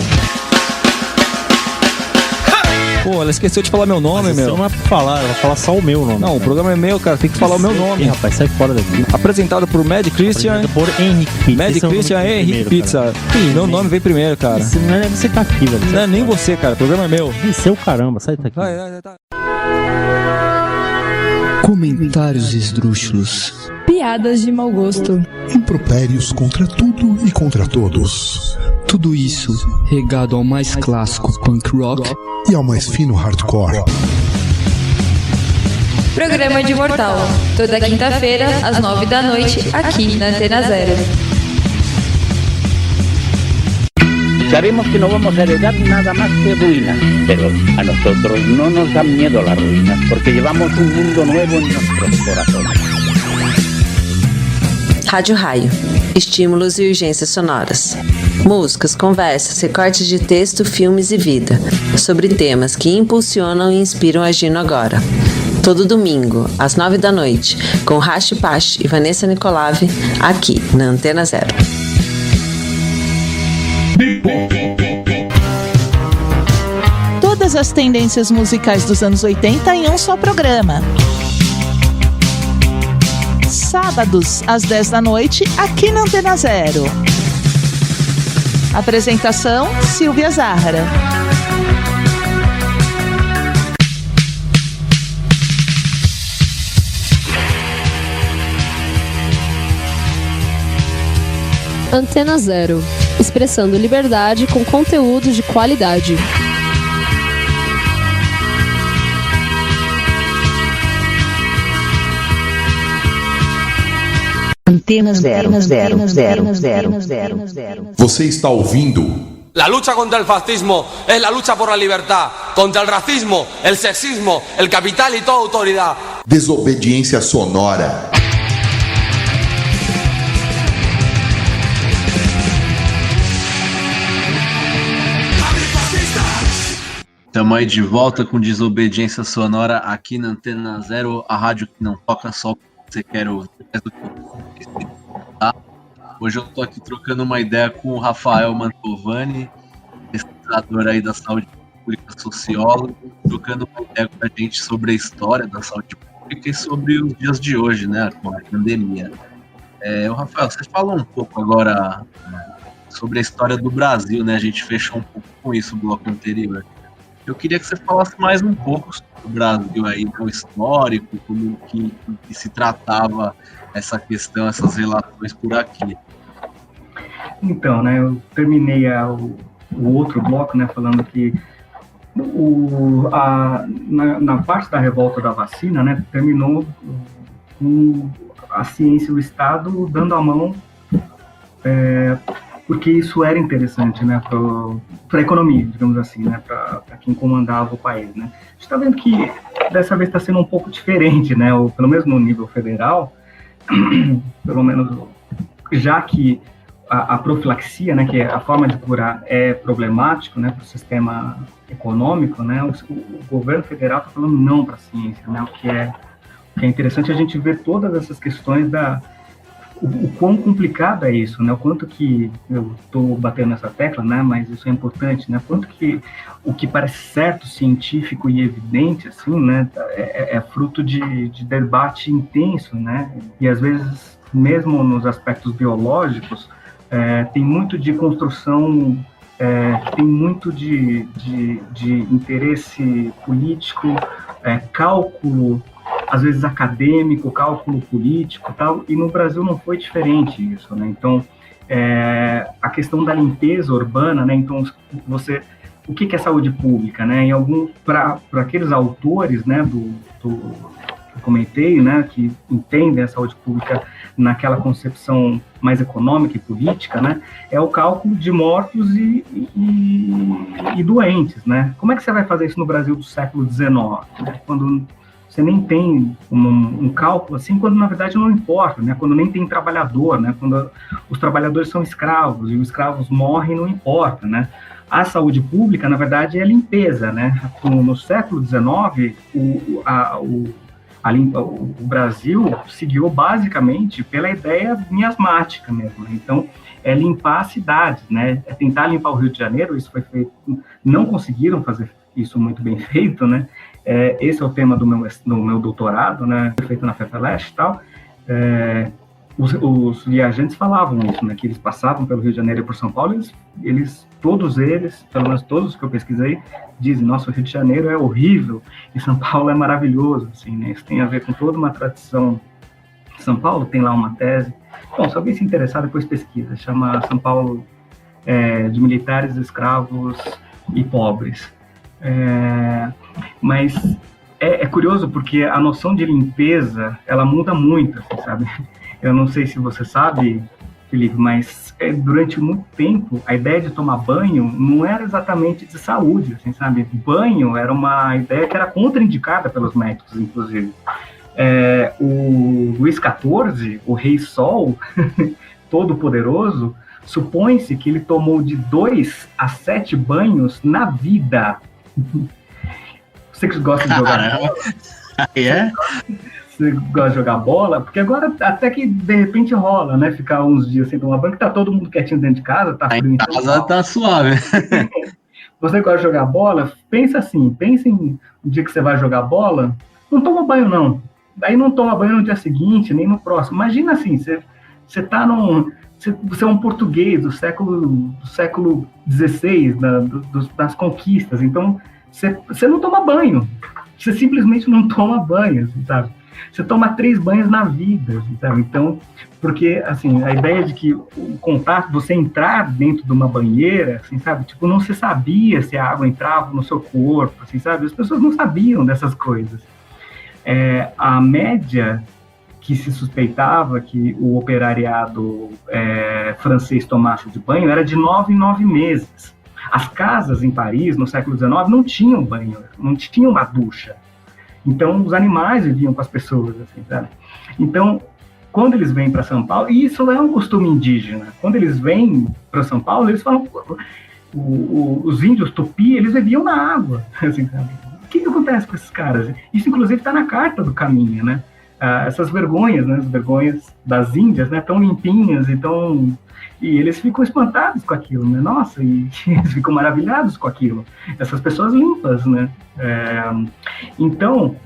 Pô, ela esqueceu de falar meu nome, meu. Não é pra falar, ela vai falar só o meu nome. Não, o programa é meu, cara, tem que falar o meu nome. Rapaz, sai fora daqui. Apresentado por Mad Christian. Por Henrique Pizza. Mad Christian e Henrique Pizza. Meu nome veio primeiro, cara. Não é você que tá aqui, velho. Não é nem você, cara, o programa é meu. É seu caramba, sai daqui. Vai. Comentários esdrúxulos. Piadas de mau gosto. Impropérios contra tudo e contra todos. Tudo isso regado ao mais clássico punk rock e ao mais fino hardcore. Programa de Mortal, toda quinta-feira, às 9 da noite, aqui na Antena Zero. Sabemos que no vamos a heredar nada más que ruinas, pero a nosotros no nos dan miedo las ruinas, porque llevamos un mundo nuevo en nuestros corazones. Rádio Raio. Estímulos e urgências sonoras. Músicas, conversas, recortes de texto, filmes e vida. Sobre temas que impulsionam e inspiram a agir no agora. Todo domingo, às 9 da noite, com Rashi Pash e Vanessa Nicolave, aqui na Antena Zero. Todas as tendências musicais dos anos 80 em um só programa. Sábados, às 10 da noite, aqui na Antena Zero. Apresentação, Silvia Zahara. Antena Zero, expressando liberdade com conteúdo de qualidade. Antena Zero. Você está ouvindo La lucha contra el fascismo es la lucha por la libertad, contra el racismo, el sexismo, el capital y toda autoridad. Desobediência Sonora. Estamos aí de volta com Desobediência Sonora aqui na Antena Zero, a rádio que não toca só o que você quer ouvir. Tá? Hoje eu tô aqui trocando uma ideia com o Rafael Mantovani, pesquisador aí da saúde pública, sociólogo, trocando uma ideia com a gente sobre a história da saúde pública e sobre os dias de hoje, né, com a pandemia. O Rafael, você falou um pouco agora sobre a história do Brasil, né? A gente fechou um pouco com isso no bloco anterior. Eu queria que você falasse mais um pouco sobre o Brasil aí, o histórico, como que se tratava essa questão, essas relações por aqui. Então, né, eu terminei o outro bloco, né, falando que na parte da revolta da vacina, né, terminou com a ciência e o Estado dando a mão, porque isso era interessante, né, para a economia, digamos assim, né, para quem comandava o país, né. A gente está vendo que dessa vez está sendo um pouco diferente, né, pelo menos no nível federal, pelo menos já que a profilaxia, né, que é a forma de curar, é problemático, né, para o sistema econômico, né, o governo federal está falando não para a ciência, né, o que é interessante a gente ver todas essas questões o quão complicado é isso, né, o quanto que, eu estou batendo nessa tecla, né, mas isso é importante, né, quanto que o que parece certo, científico e evidente, assim, né, é fruto de debate intenso, né, e às vezes, mesmo nos aspectos biológicos, tem muito de construção, tem muito de interesse político, cálculo, às vezes acadêmico, cálculo político, tal, e no Brasil não foi diferente isso, né? Então, a questão da limpeza urbana, né? Então, o que é saúde pública, né? Para aqueles autores, né, do que eu comentei, né, que entendem a saúde pública naquela concepção mais econômica e política, né, é o cálculo de mortos e doentes, né? Como é que você vai fazer isso no Brasil do século XIX, né? Quando você nem tem um cálculo assim, quando na verdade não importa, né? Quando nem tem trabalhador, né? Quando os trabalhadores são escravos e os escravos morrem, não importa, né? A saúde pública, na verdade, é limpeza, né? No século XIX, o Brasil se guiou basicamente pela ideia miasmática mesmo, né? Então, é limpar as cidades, né? É tentar limpar o Rio de Janeiro, isso foi feito, não conseguiram fazer isso muito bem feito, né? Esse é o tema do meu doutorado, né? Feito na FEFELESH e tal. Os viajantes falavam isso, né? Que eles passavam pelo Rio de Janeiro e por São Paulo, todos eles, pelo menos todos que eu pesquisei, dizem, nossa, o Rio de Janeiro é horrível e São Paulo é maravilhoso, assim, né? Isso tem a ver com toda uma tradição. São Paulo tem lá uma tese. Bom, se alguém se interessar, depois pesquisa. Chama São Paulo de Militares, Escravos e Pobres. Mas é curioso porque a noção de limpeza, ela muda muito, assim, sabe? Eu não sei se você sabe, Felipe, mas durante muito tempo a ideia de tomar banho não era exatamente de saúde, assim, sabe? Banho era uma ideia que era contraindicada pelos médicos, inclusive. O Luís XIV, o Rei Sol, todo-poderoso, supõe-se que ele tomou de 2 a 7 banhos na vida. Você que gosta de jogar bola? Você gosta de jogar bola? Porque agora até que de repente rola, né? Ficar uns dias sem tomar banho, que tá todo mundo quietinho dentro de casa, tá frio. Em casa tá suave. Você gosta de jogar bola? Pensa em um dia que você vai jogar bola, não toma banho não. Daí não toma banho no dia seguinte, nem no próximo. Imagina assim, você tá você é um português do século XVI, das conquistas, então você não toma banho, você simplesmente não toma banho, assim, sabe? Você toma 3 banhos na vida, assim, sabe? Então, porque, assim, a ideia de que o contato, você entrar dentro de uma banheira, assim, sabe? Tipo, não se sabia se a água entrava no seu corpo, assim, sabe? As pessoas não sabiam dessas coisas. A média que se suspeitava que o operariado francês tomasse de banho era de 9 em 9 meses. As casas em Paris, no século XIX, não tinham banho, não tinham uma ducha. Então, os animais viviam com as pessoas, assim, sabe? Então, quando eles vêm para São Paulo, e isso é um costume indígena, quando eles vêm para São Paulo, eles falam, os índios tupi, eles bebiam na água, assim, sabe? O que acontece com esses caras? Isso, inclusive, está na Carta do Caminho, né? Essas vergonhas, né? As vergonhas das Índias, né? Tão limpinhas e eles ficam espantados com aquilo, né? Nossa, e eles ficam maravilhados com aquilo. Essas pessoas limpas, né? Então,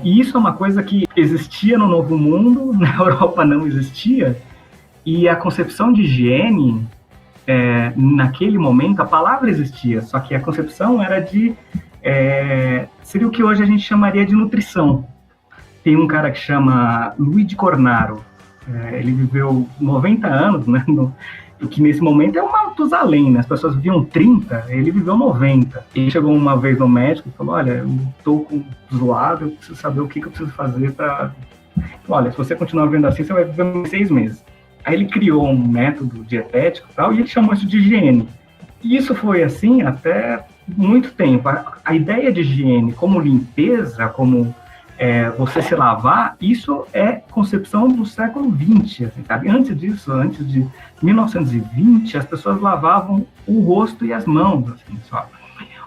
e isso é uma coisa que existia no Novo Mundo, na Europa não existia, e a concepção de higiene, naquele momento, a palavra existia, só que a concepção era seria o que hoje a gente chamaria de nutrição. Tem um cara que chama Luigi Cornaro, ele viveu 90 anos, né, que nesse momento é um Matusalém, né, as pessoas viviam 30, ele viveu 90. Ele chegou uma vez no médico e falou, olha, eu estou zoado, eu preciso saber o que eu preciso fazer para... Olha, se você continuar vivendo assim, você vai viver 6 meses. Aí ele criou um método dietético e tal, e ele chamou isso de higiene. E isso foi assim até muito tempo. A ideia de higiene como limpeza, como você se lavar, isso é concepção do século XX, assim, sabe? Antes disso, antes de 1920, as pessoas lavavam o rosto e as mãos, assim, só.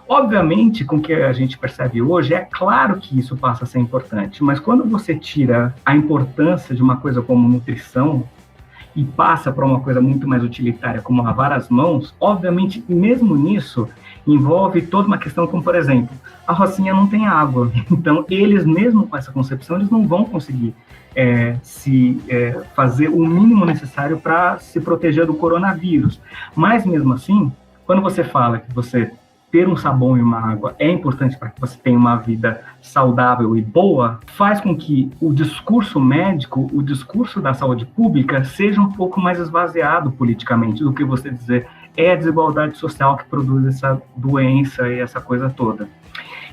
Obviamente, com o que a gente percebe hoje, é claro que isso passa a ser importante, mas quando você tira a importância de uma coisa como nutrição e passa para uma coisa muito mais utilitária, como lavar as mãos, obviamente, mesmo nisso, envolve toda uma questão como, por exemplo, a Rocinha não tem água, então eles mesmo com essa concepção, eles não vão conseguir fazer o mínimo necessário para se proteger do coronavírus. Mas mesmo assim, quando você fala que você ter um sabão e uma água é importante para que você tenha uma vida saudável e boa, faz com que o discurso médico, o discurso da saúde pública seja um pouco mais esvaziado politicamente do que você dizer é a desigualdade social que produz essa doença e essa coisa toda.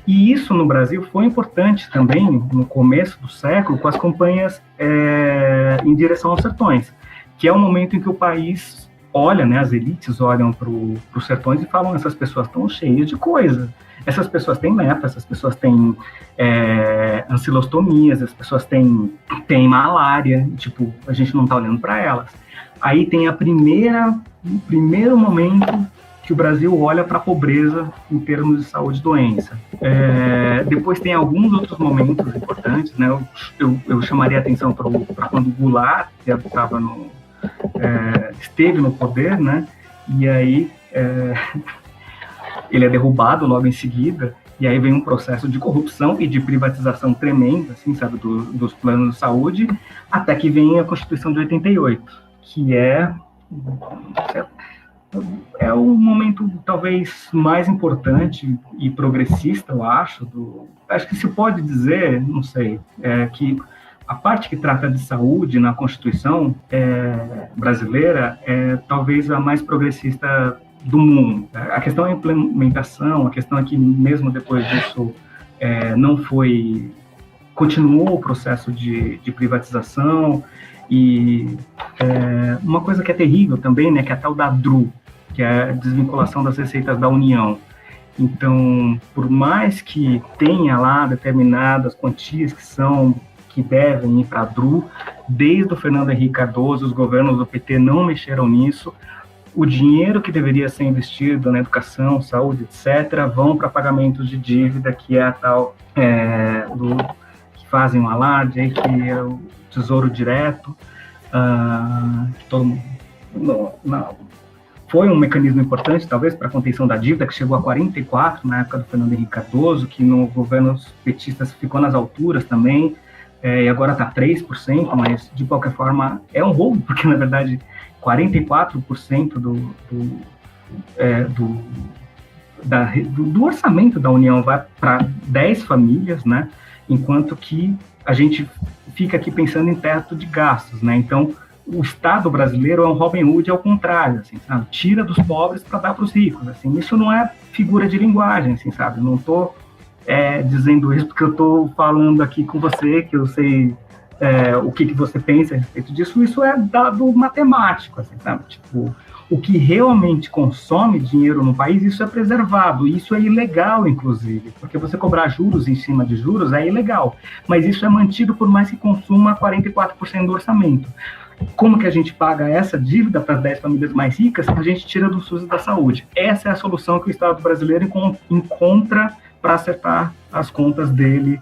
E isso no Brasil foi importante também no começo do século com as campanhas em direção aos sertões, que é o momento em que o país olha, né, as elites olham para os sertões e falam, essas pessoas estão cheias de coisa. Essas pessoas têm lepra, essas pessoas têm ancilostomias, as pessoas têm malária, tipo, a gente não está olhando para elas. Aí tem o primeiro momento que o Brasil olha para a pobreza em termos de saúde e doença. Depois tem alguns outros momentos importantes, né? Eu chamaria a atenção para quando o Goulart esteve no poder, né? E aí ele é derrubado logo em seguida, e aí vem um processo de corrupção e de privatização tremenda, assim, sabe, dos planos de saúde, até que vem a Constituição de 88, que é o momento talvez mais importante e progressista, eu acho que se pode dizer, não sei, que a parte que trata de saúde na Constituição brasileira é talvez a mais progressista do mundo. A questão é a implementação, a questão é que mesmo depois disso continuou o processo de privatização, e uma coisa que é terrível também, né, que é a tal da DRU, que é a desvinculação das receitas da União. Então, por mais que tenha lá determinadas quantias que devem ir para a DRU, desde o Fernando Henrique Cardoso, os governos do PT não mexeram nisso, o dinheiro que deveria ser investido na educação, saúde, etc., vão para pagamentos de dívida, que é a tal que fazem um alarde, aí, que é o Tesouro Direto, que todo mundo... Foi um mecanismo importante, talvez, para a contenção da dívida, que chegou a 44% na época do Fernando Henrique Cardoso, que no governo petistas ficou nas alturas também, e agora está 3%, mas, de qualquer forma, é um roubo, porque, na verdade, 44% do orçamento da União vai para 10 famílias, né? Enquanto que a gente fica aqui pensando em teto de gastos, né? Então, o Estado brasileiro é um Robin Hood ao contrário, assim, sabe? Tira dos pobres para dar para os ricos, assim. Isso não é figura de linguagem, assim, sabe? Eu não estou dizendo isso porque eu estou falando aqui com você, que eu sei o que você pensa a respeito disso. Isso é dado matemático, assim, sabe? Tipo, o que realmente consome dinheiro no país, isso é preservado, isso é ilegal, inclusive, porque você cobrar juros em cima de juros é ilegal, mas isso é mantido por mais que consuma 44% do orçamento. Como que a gente paga essa dívida para as 10 famílias mais ricas? A gente tira do SUS e da saúde. Essa é a solução que o Estado brasileiro encontra para acertar as contas dele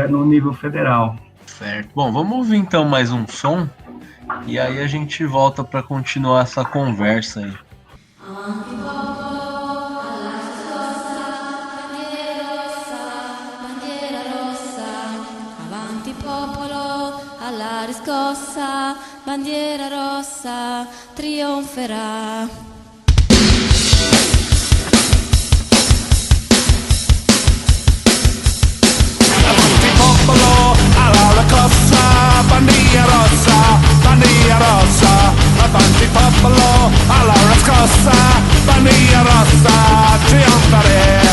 no nível federal. Certo. Bom, vamos ouvir então mais um som e aí a gente volta para continuar essa conversa aí. Alla riscossa, bandiera rossa, trionferà. Avanti popolo, alla riscossa, bandiera rossa, bandiera rossa. Avanti popolo, alla riscossa, bandiera rossa, trionferà.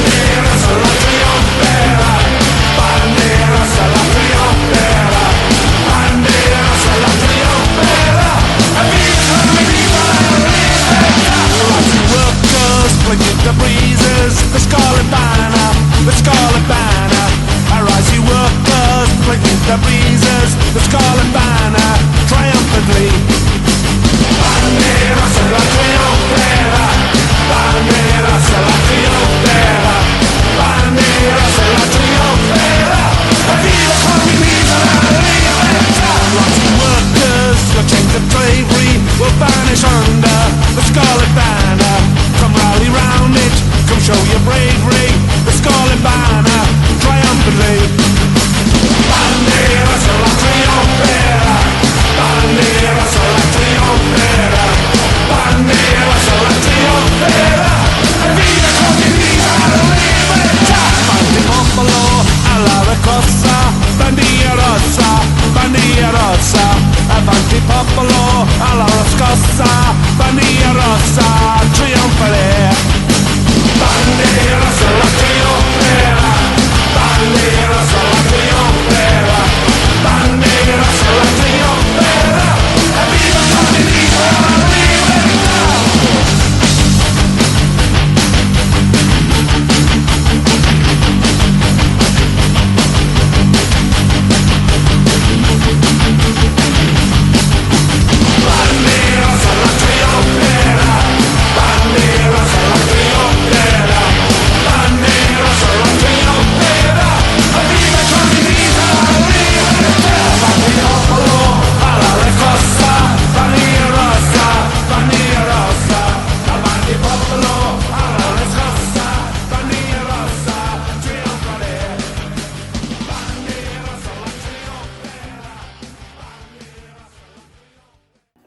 Bandiera rossa, la trionferà. Bandiera rossa, la trionferà. Bandiera rossa, la trionferà. Viva, viva la libertà. Rising workers, flinging the breezes, the scarlet banner, the scarlet banner.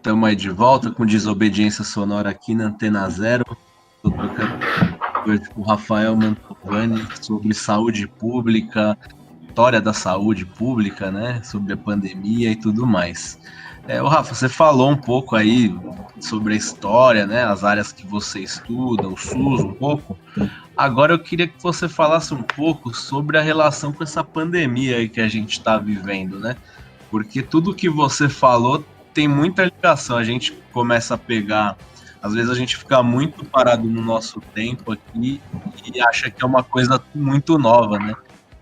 Estamos aí de volta com Desobediência Sonora aqui na Antena Zero. Estou trocando hoje com o Rafael Mantovani sobre saúde pública, história da saúde pública, né? Sobre a pandemia e tudo mais. O Rafa, você falou um pouco aí sobre a história, né? As áreas que você estuda, o SUS um pouco. Agora eu queria que você falasse um pouco sobre a relação com essa pandemia aí que a gente está vivendo, né? Porque tudo que você falou tem muita ligação, a gente começa a pegar, às vezes a gente fica muito parado no nosso tempo aqui e acha que é uma coisa muito nova, né?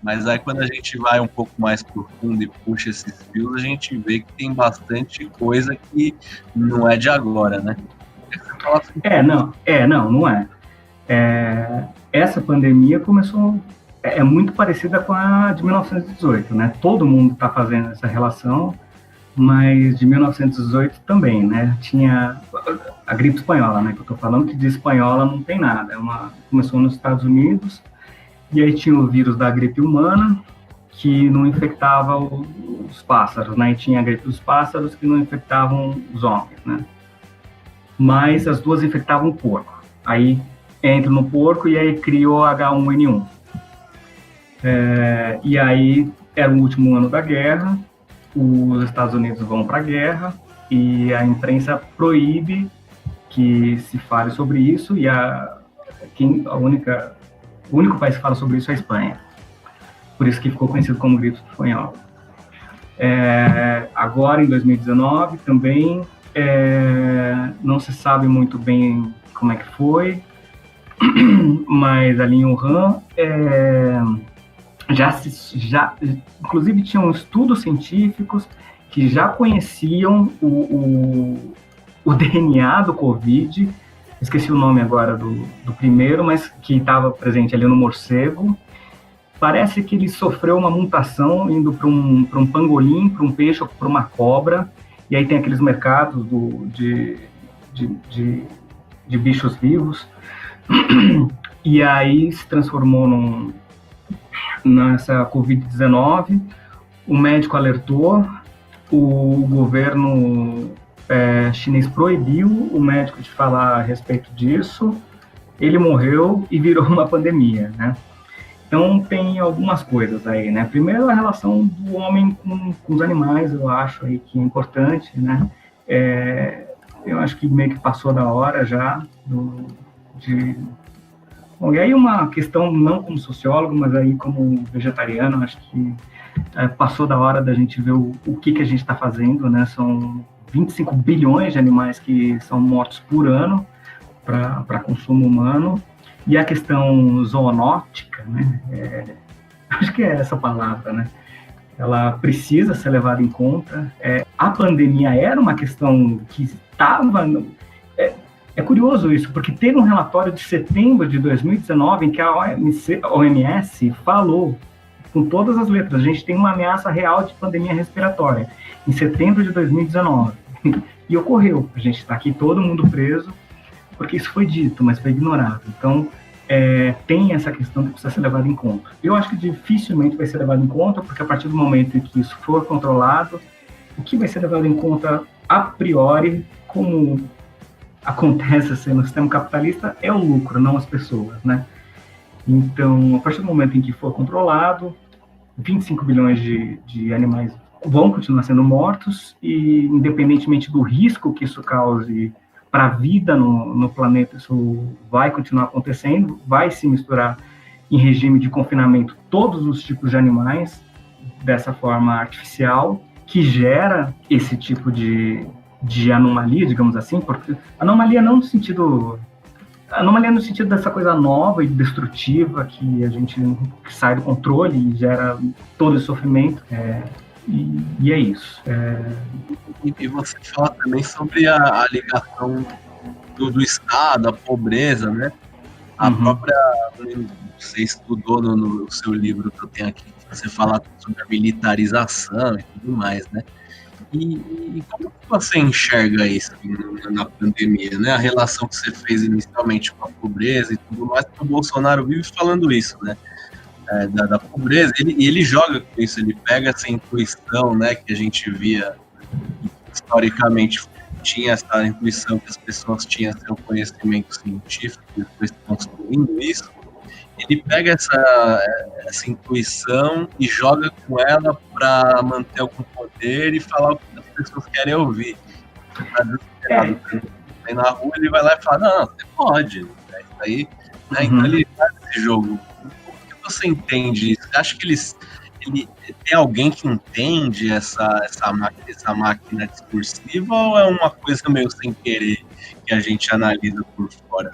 Mas aí quando a gente vai um pouco mais profundo e puxa esses fios, a gente vê que tem bastante coisa que não é de agora, né? Não é. Essa pandemia começou, é muito parecida com a de 1918, né? Todo mundo está fazendo essa relação, mas de 1918 também, né? Tinha a gripe espanhola, né? Que eu tô falando, que de espanhola não tem nada. Começou nos Estados Unidos, e aí tinha o vírus da gripe humana, que não infectava os pássaros, né? E tinha a gripe dos pássaros, que não infectavam os homens, né? Mas as duas infectavam o porco. Aí entra no porco e aí criou H1N1. E aí era o último ano da guerra, os Estados Unidos vão para a guerra e a imprensa proíbe que se fale sobre isso, e o único país que fala sobre isso é a Espanha. Por isso que ficou conhecido como gripe espanhola. Agora, em 2019, também não se sabe muito bem como é que foi, mas ali em Wuhan, inclusive tinham estudos científicos que já conheciam o DNA do Covid, esqueci o nome agora do primeiro, mas que estava presente ali no morcego. Parece que ele sofreu uma mutação indo para um pangolim, para um peixe ou para uma cobra, e aí tem aqueles mercados de bichos vivos, e aí se transformou nessa Covid-19, o médico alertou, o governo chinês proibiu o médico de falar a respeito disso, ele morreu e virou uma pandemia, né? Então tem algumas coisas aí, né? Primeiro, a relação do homem com os animais, eu acho aí que é importante, né? Eu acho que meio que passou da hora já Bom, e aí uma questão, não como sociólogo, mas aí como vegetariano, acho que passou da hora da gente ver o que a gente está fazendo, né? São 25 bilhões de animais que são mortos por ano para consumo humano. E a questão zoonótica, né? Acho que é essa palavra, né? Ela precisa ser levada em conta. A pandemia era uma questão que estava... É curioso isso, porque teve um relatório de setembro de 2019 em que a OMS falou, com todas as letras, a gente tem uma ameaça real de pandemia respiratória, em setembro de 2019. E ocorreu. A gente está aqui todo mundo preso, porque isso foi dito, mas foi ignorado. Então, tem essa questão que precisa ser levada em conta. Eu acho que dificilmente vai ser levado em conta, porque a partir do momento em que isso for controlado, o que vai ser levado em conta a priori, como acontece assim, no sistema capitalista, é o lucro, não as pessoas, né? Então, a partir do momento em que for controlado, 25 bilhões de animais vão continuar sendo mortos, e independentemente do risco que isso cause para a vida no planeta, isso vai continuar acontecendo, vai se misturar em regime de confinamento todos os tipos de animais, dessa forma artificial, que gera esse tipo de anomalia, digamos assim, porque anomalia no sentido dessa coisa nova e destrutiva que que sai do controle e gera todo esse sofrimento, e é isso. E você fala também sobre a ligação do Estado, a pobreza, né? A própria, você estudou no seu livro que eu tenho aqui, você fala sobre a militarização e tudo mais, né? E como que você enxerga isso na pandemia, né? A relação que você fez inicialmente com a pobreza e tudo mais, que o Bolsonaro vive falando isso, né? Da pobreza, ele joga com isso, ele pega essa intuição, né, que a gente via historicamente tinha essa intuição que as pessoas tinham seu conhecimento científico e depois construindo isso, ele pega essa intuição e joga com ela para manter algum poder e falar o que as pessoas querem ouvir. Tá desesperado. Aí na rua ele vai lá e fala, não, você pode. Né? Isso aí, né? Então ele faz esse jogo. Como que você entende isso? Você acha que ele tem alguém que entende essa máquina discursiva ou é uma coisa meio sem querer que a gente analisa por fora?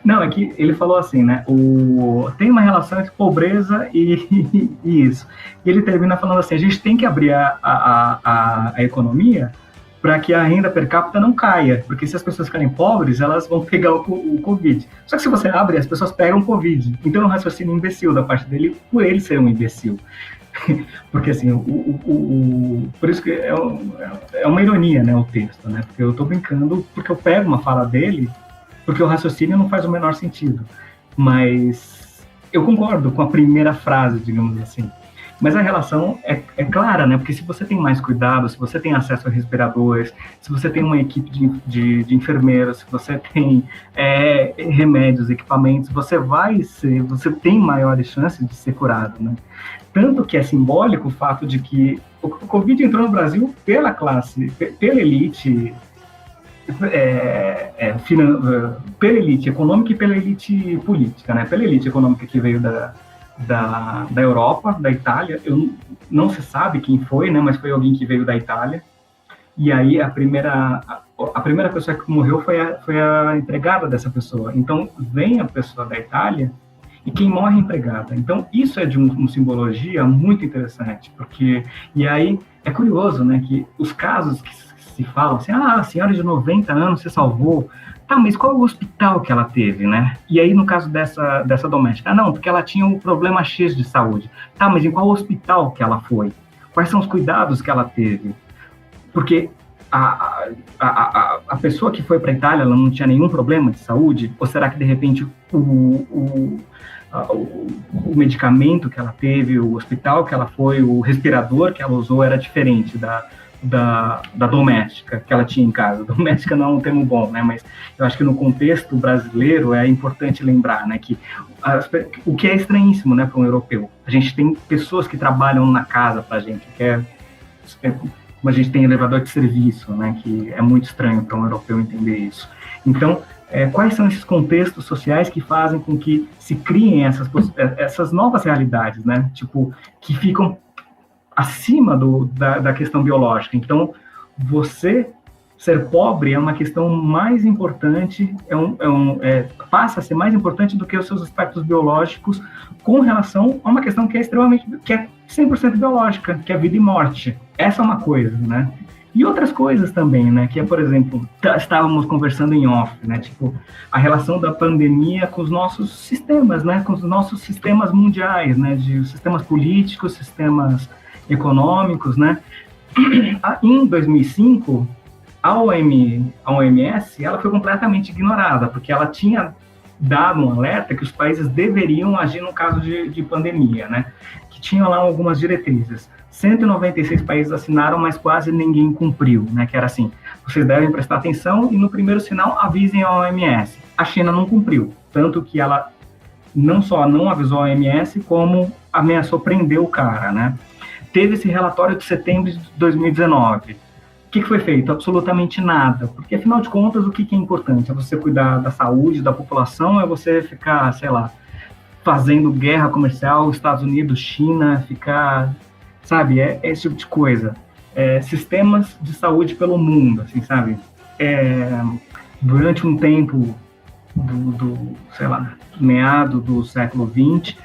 Não, é que ele falou assim, né? Tem uma relação entre pobreza e isso. E ele termina falando assim: a gente tem que abrir a economia para que a renda per capita não caia, porque se as pessoas ficarem pobres, elas vão pegar o Covid. Só que se você abre, as pessoas pegam o Covid. Então é um raciocínio imbecil da parte dele, por ele ser um imbecil. Porque assim, por isso que é uma ironia, né, o texto, né? Porque eu estou brincando, porque eu pego uma fala dele, porque o raciocínio não faz o menor sentido. Mas eu concordo com a primeira frase, digamos assim. Mas a relação é clara, né? Porque se você tem mais cuidado, se você tem acesso a respiradores, se você tem uma equipe de enfermeiros, se você tem remédios, equipamentos, você tem maiores chances de ser curado, né? Tanto que é simbólico o fato de que o Covid entrou no Brasil pela elite, pela elite econômica e pela elite política, né? Pela elite econômica que veio da Europa, da Itália. Não se sabe quem foi, né? Mas foi alguém que veio da Itália. E aí a primeira pessoa que morreu foi a empregada dessa pessoa. Então vem a pessoa da Itália e quem morre é empregada. Então isso é de uma simbologia muito interessante, porque e aí é curioso, né, que os casos que se falam assim, a senhora de 90 anos se salvou, tá, mas qual é o hospital que ela teve, né? E aí no caso dessa doméstica, não, porque ela tinha um problema X de saúde, tá, mas em qual hospital que ela foi? Quais são os cuidados que ela teve? Porque a pessoa que foi para a Itália, ela não tinha nenhum problema de saúde? Ou será que de repente o medicamento que ela teve, o hospital que ela foi, o respirador que ela usou era diferente da doméstica que ela tinha em casa? Doméstica não é um termo bom, né? Mas eu acho que no contexto brasileiro é importante lembrar, né, que o que é estranhíssimo, né, para um europeu. A gente tem pessoas que trabalham na casa para a gente, como a gente tem elevador de serviço, né, que é muito estranho para um europeu entender isso. Então, quais são esses contextos sociais que fazem com que se criem essas novas realidades, né, tipo, que ficam acima da questão biológica? Então, você ser pobre é uma questão mais importante, passa a ser mais importante do que os seus aspectos biológicos com relação a uma questão que é 100% biológica, que é vida e morte. Essa é uma coisa, né? E outras coisas também, né? Que é, por exemplo, estávamos conversando em off, né? Tipo, a relação da pandemia com os nossos sistemas, né? Com os nossos sistemas mundiais, né? De sistemas políticos, sistemas econômicos, né? Em 2005, a OMS, ela foi completamente ignorada, porque ela tinha dado um alerta que os países deveriam agir no caso de pandemia, né? Que tinham lá algumas diretrizes. 196 países assinaram, mas quase ninguém cumpriu, né? Que era assim: vocês devem prestar atenção e no primeiro sinal avisem a OMS. A China não cumpriu, tanto que ela não só não avisou a OMS, como ameaçou prender o cara, né? Teve esse relatório de setembro de 2019. O que foi feito? Absolutamente nada, porque afinal de contas o que é importante? É você cuidar da saúde da população, é você ficar, sei lá, fazendo guerra comercial, Estados Unidos, China, ficar, sabe, esse tipo de coisa. Sistemas de saúde pelo mundo, assim, sabe? Durante um tempo sei lá, meado do século XX,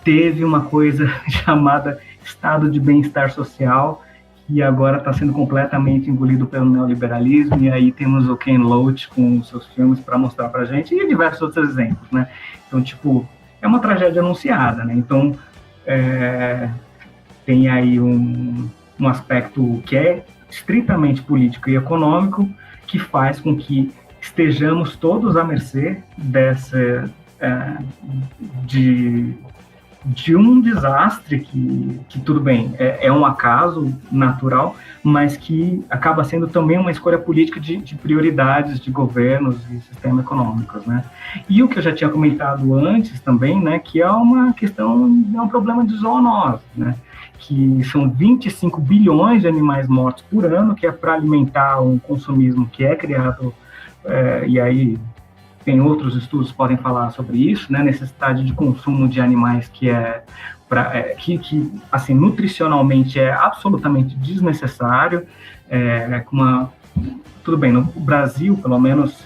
teve uma coisa chamada estado de bem-estar social, que agora está sendo completamente engolido pelo neoliberalismo, e aí temos o Ken Loach com os seus filmes para mostrar para a gente, e diversos outros exemplos, né? Então, tipo, é uma tragédia anunciada, né? Então, tem aí um aspecto que é estritamente político e econômico, que faz com que estejamos todos à mercê de um desastre que tudo bem, é um acaso natural, mas que acaba sendo também uma escolha política de prioridades de governos e sistemas econômicos, né? E o que eu já tinha comentado antes também, né, que é uma questão, é um problema de zoonose, né? Que são 25 bilhões de animais mortos por ano, que é para alimentar um consumismo que é criado, e aí tem outros estudos que podem falar sobre isso, né? Necessidade de consumo de animais que assim, nutricionalmente é absolutamente desnecessário. Tudo bem, no Brasil, pelo menos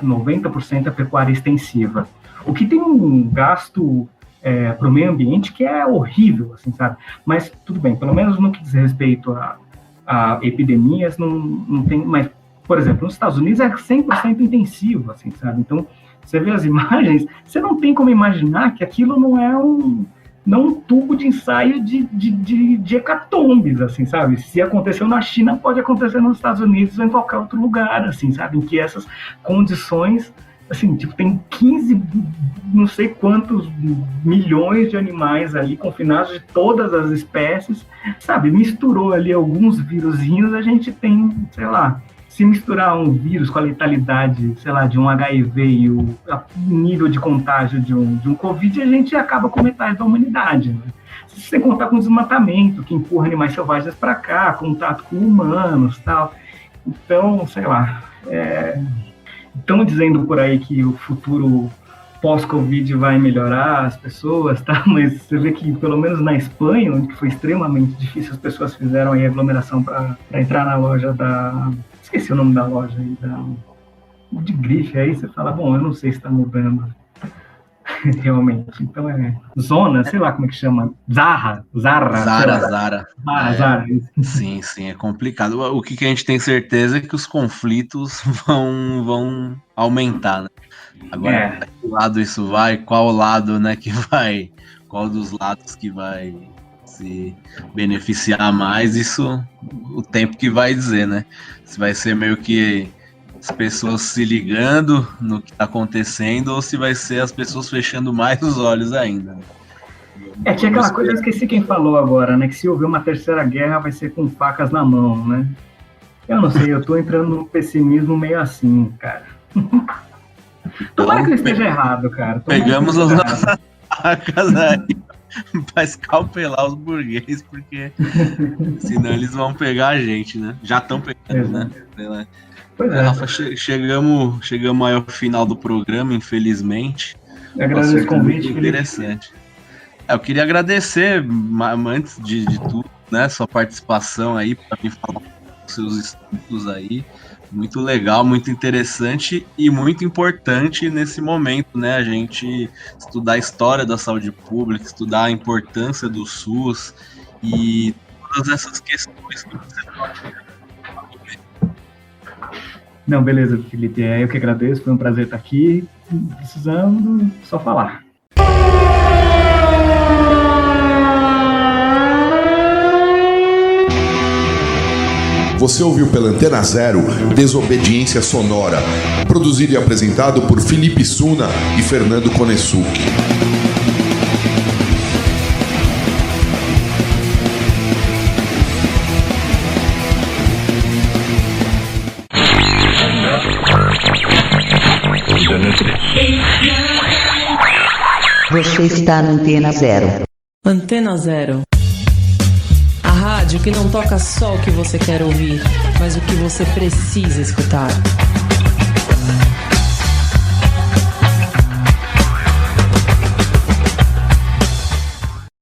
90% é pecuária extensiva, o que tem um gasto para o meio ambiente que é horrível, assim, sabe? Mas tudo bem, pelo menos no que diz respeito a epidemias, não tem mais. Por exemplo, nos Estados Unidos é 100% intensivo, assim, sabe? Então, você vê as imagens, você não tem como imaginar que aquilo não é um tubo de ensaio de hecatombes, assim, sabe? Se aconteceu na China, pode acontecer nos Estados Unidos ou em qualquer outro lugar, assim, sabe? Em que essas condições, assim, tipo, tem 15, não sei quantos milhões de animais ali confinados de todas as espécies, sabe? Misturou ali alguns vírusinhos, a gente tem, sei lá, se misturar um vírus com a letalidade, sei lá, de um HIV e o nível de contágio de um Covid, a gente acaba com metade da humanidade, né? Se você contar com desmatamento, que empurra animais selvagens para cá, contato com humanos, tal. Então, sei lá, estão dizendo por aí que o futuro pós-Covid vai melhorar as pessoas, tá? Mas você vê que, pelo menos na Espanha, onde foi extremamente difícil, as pessoas fizeram aí aglomeração para entrar na loja esqueci o nome da loja aí, de grife, aí você fala, bom, eu não sei se está mudando realmente. Então zona, sei lá como é que chama, Zara. Sim, é complicado. O que a gente tem certeza é que os conflitos vão aumentar, né? Agora, que lado isso vai, qual lado, né, que vai, qual dos lados que vai se beneficiar mais, isso o tempo que vai dizer, né? Se vai ser meio que as pessoas se ligando no que está acontecendo ou se vai ser as pessoas fechando mais os olhos ainda. Tinha aquela coisa, eu esqueci quem falou agora, né? Que se houver uma terceira guerra vai ser com facas na mão, né? Eu não sei, eu tô entrando num pessimismo meio assim, cara. Tomara que eu esteja errado, cara. Pegamos as nossas facas aí pra escalpelar os burgueses, porque senão eles vão pegar a gente, né? Já estão pegando, né? Pois é. Rafa, chegamos aí ao final do programa, infelizmente. Eu agradeço o convite. Interessante. Eu queria agradecer, antes de tudo, né, sua participação aí, para mim falar dos seus estudos aí. Muito legal, muito interessante e muito importante nesse momento, né? A gente estudar a história da saúde pública, estudar a importância do SUS e todas essas questões que você pode. Não, beleza, Felipe. Eu que agradeço, foi um prazer estar aqui. Precisando, só falar. Você ouviu pela Antena Zero Desobediência Sonora, produzido e apresentado por Felipe Suna e Fernando Konesuki. Você está na Antena Zero. Antena Zero. A rádio que não toca só o que você quer ouvir, mas o que você precisa escutar.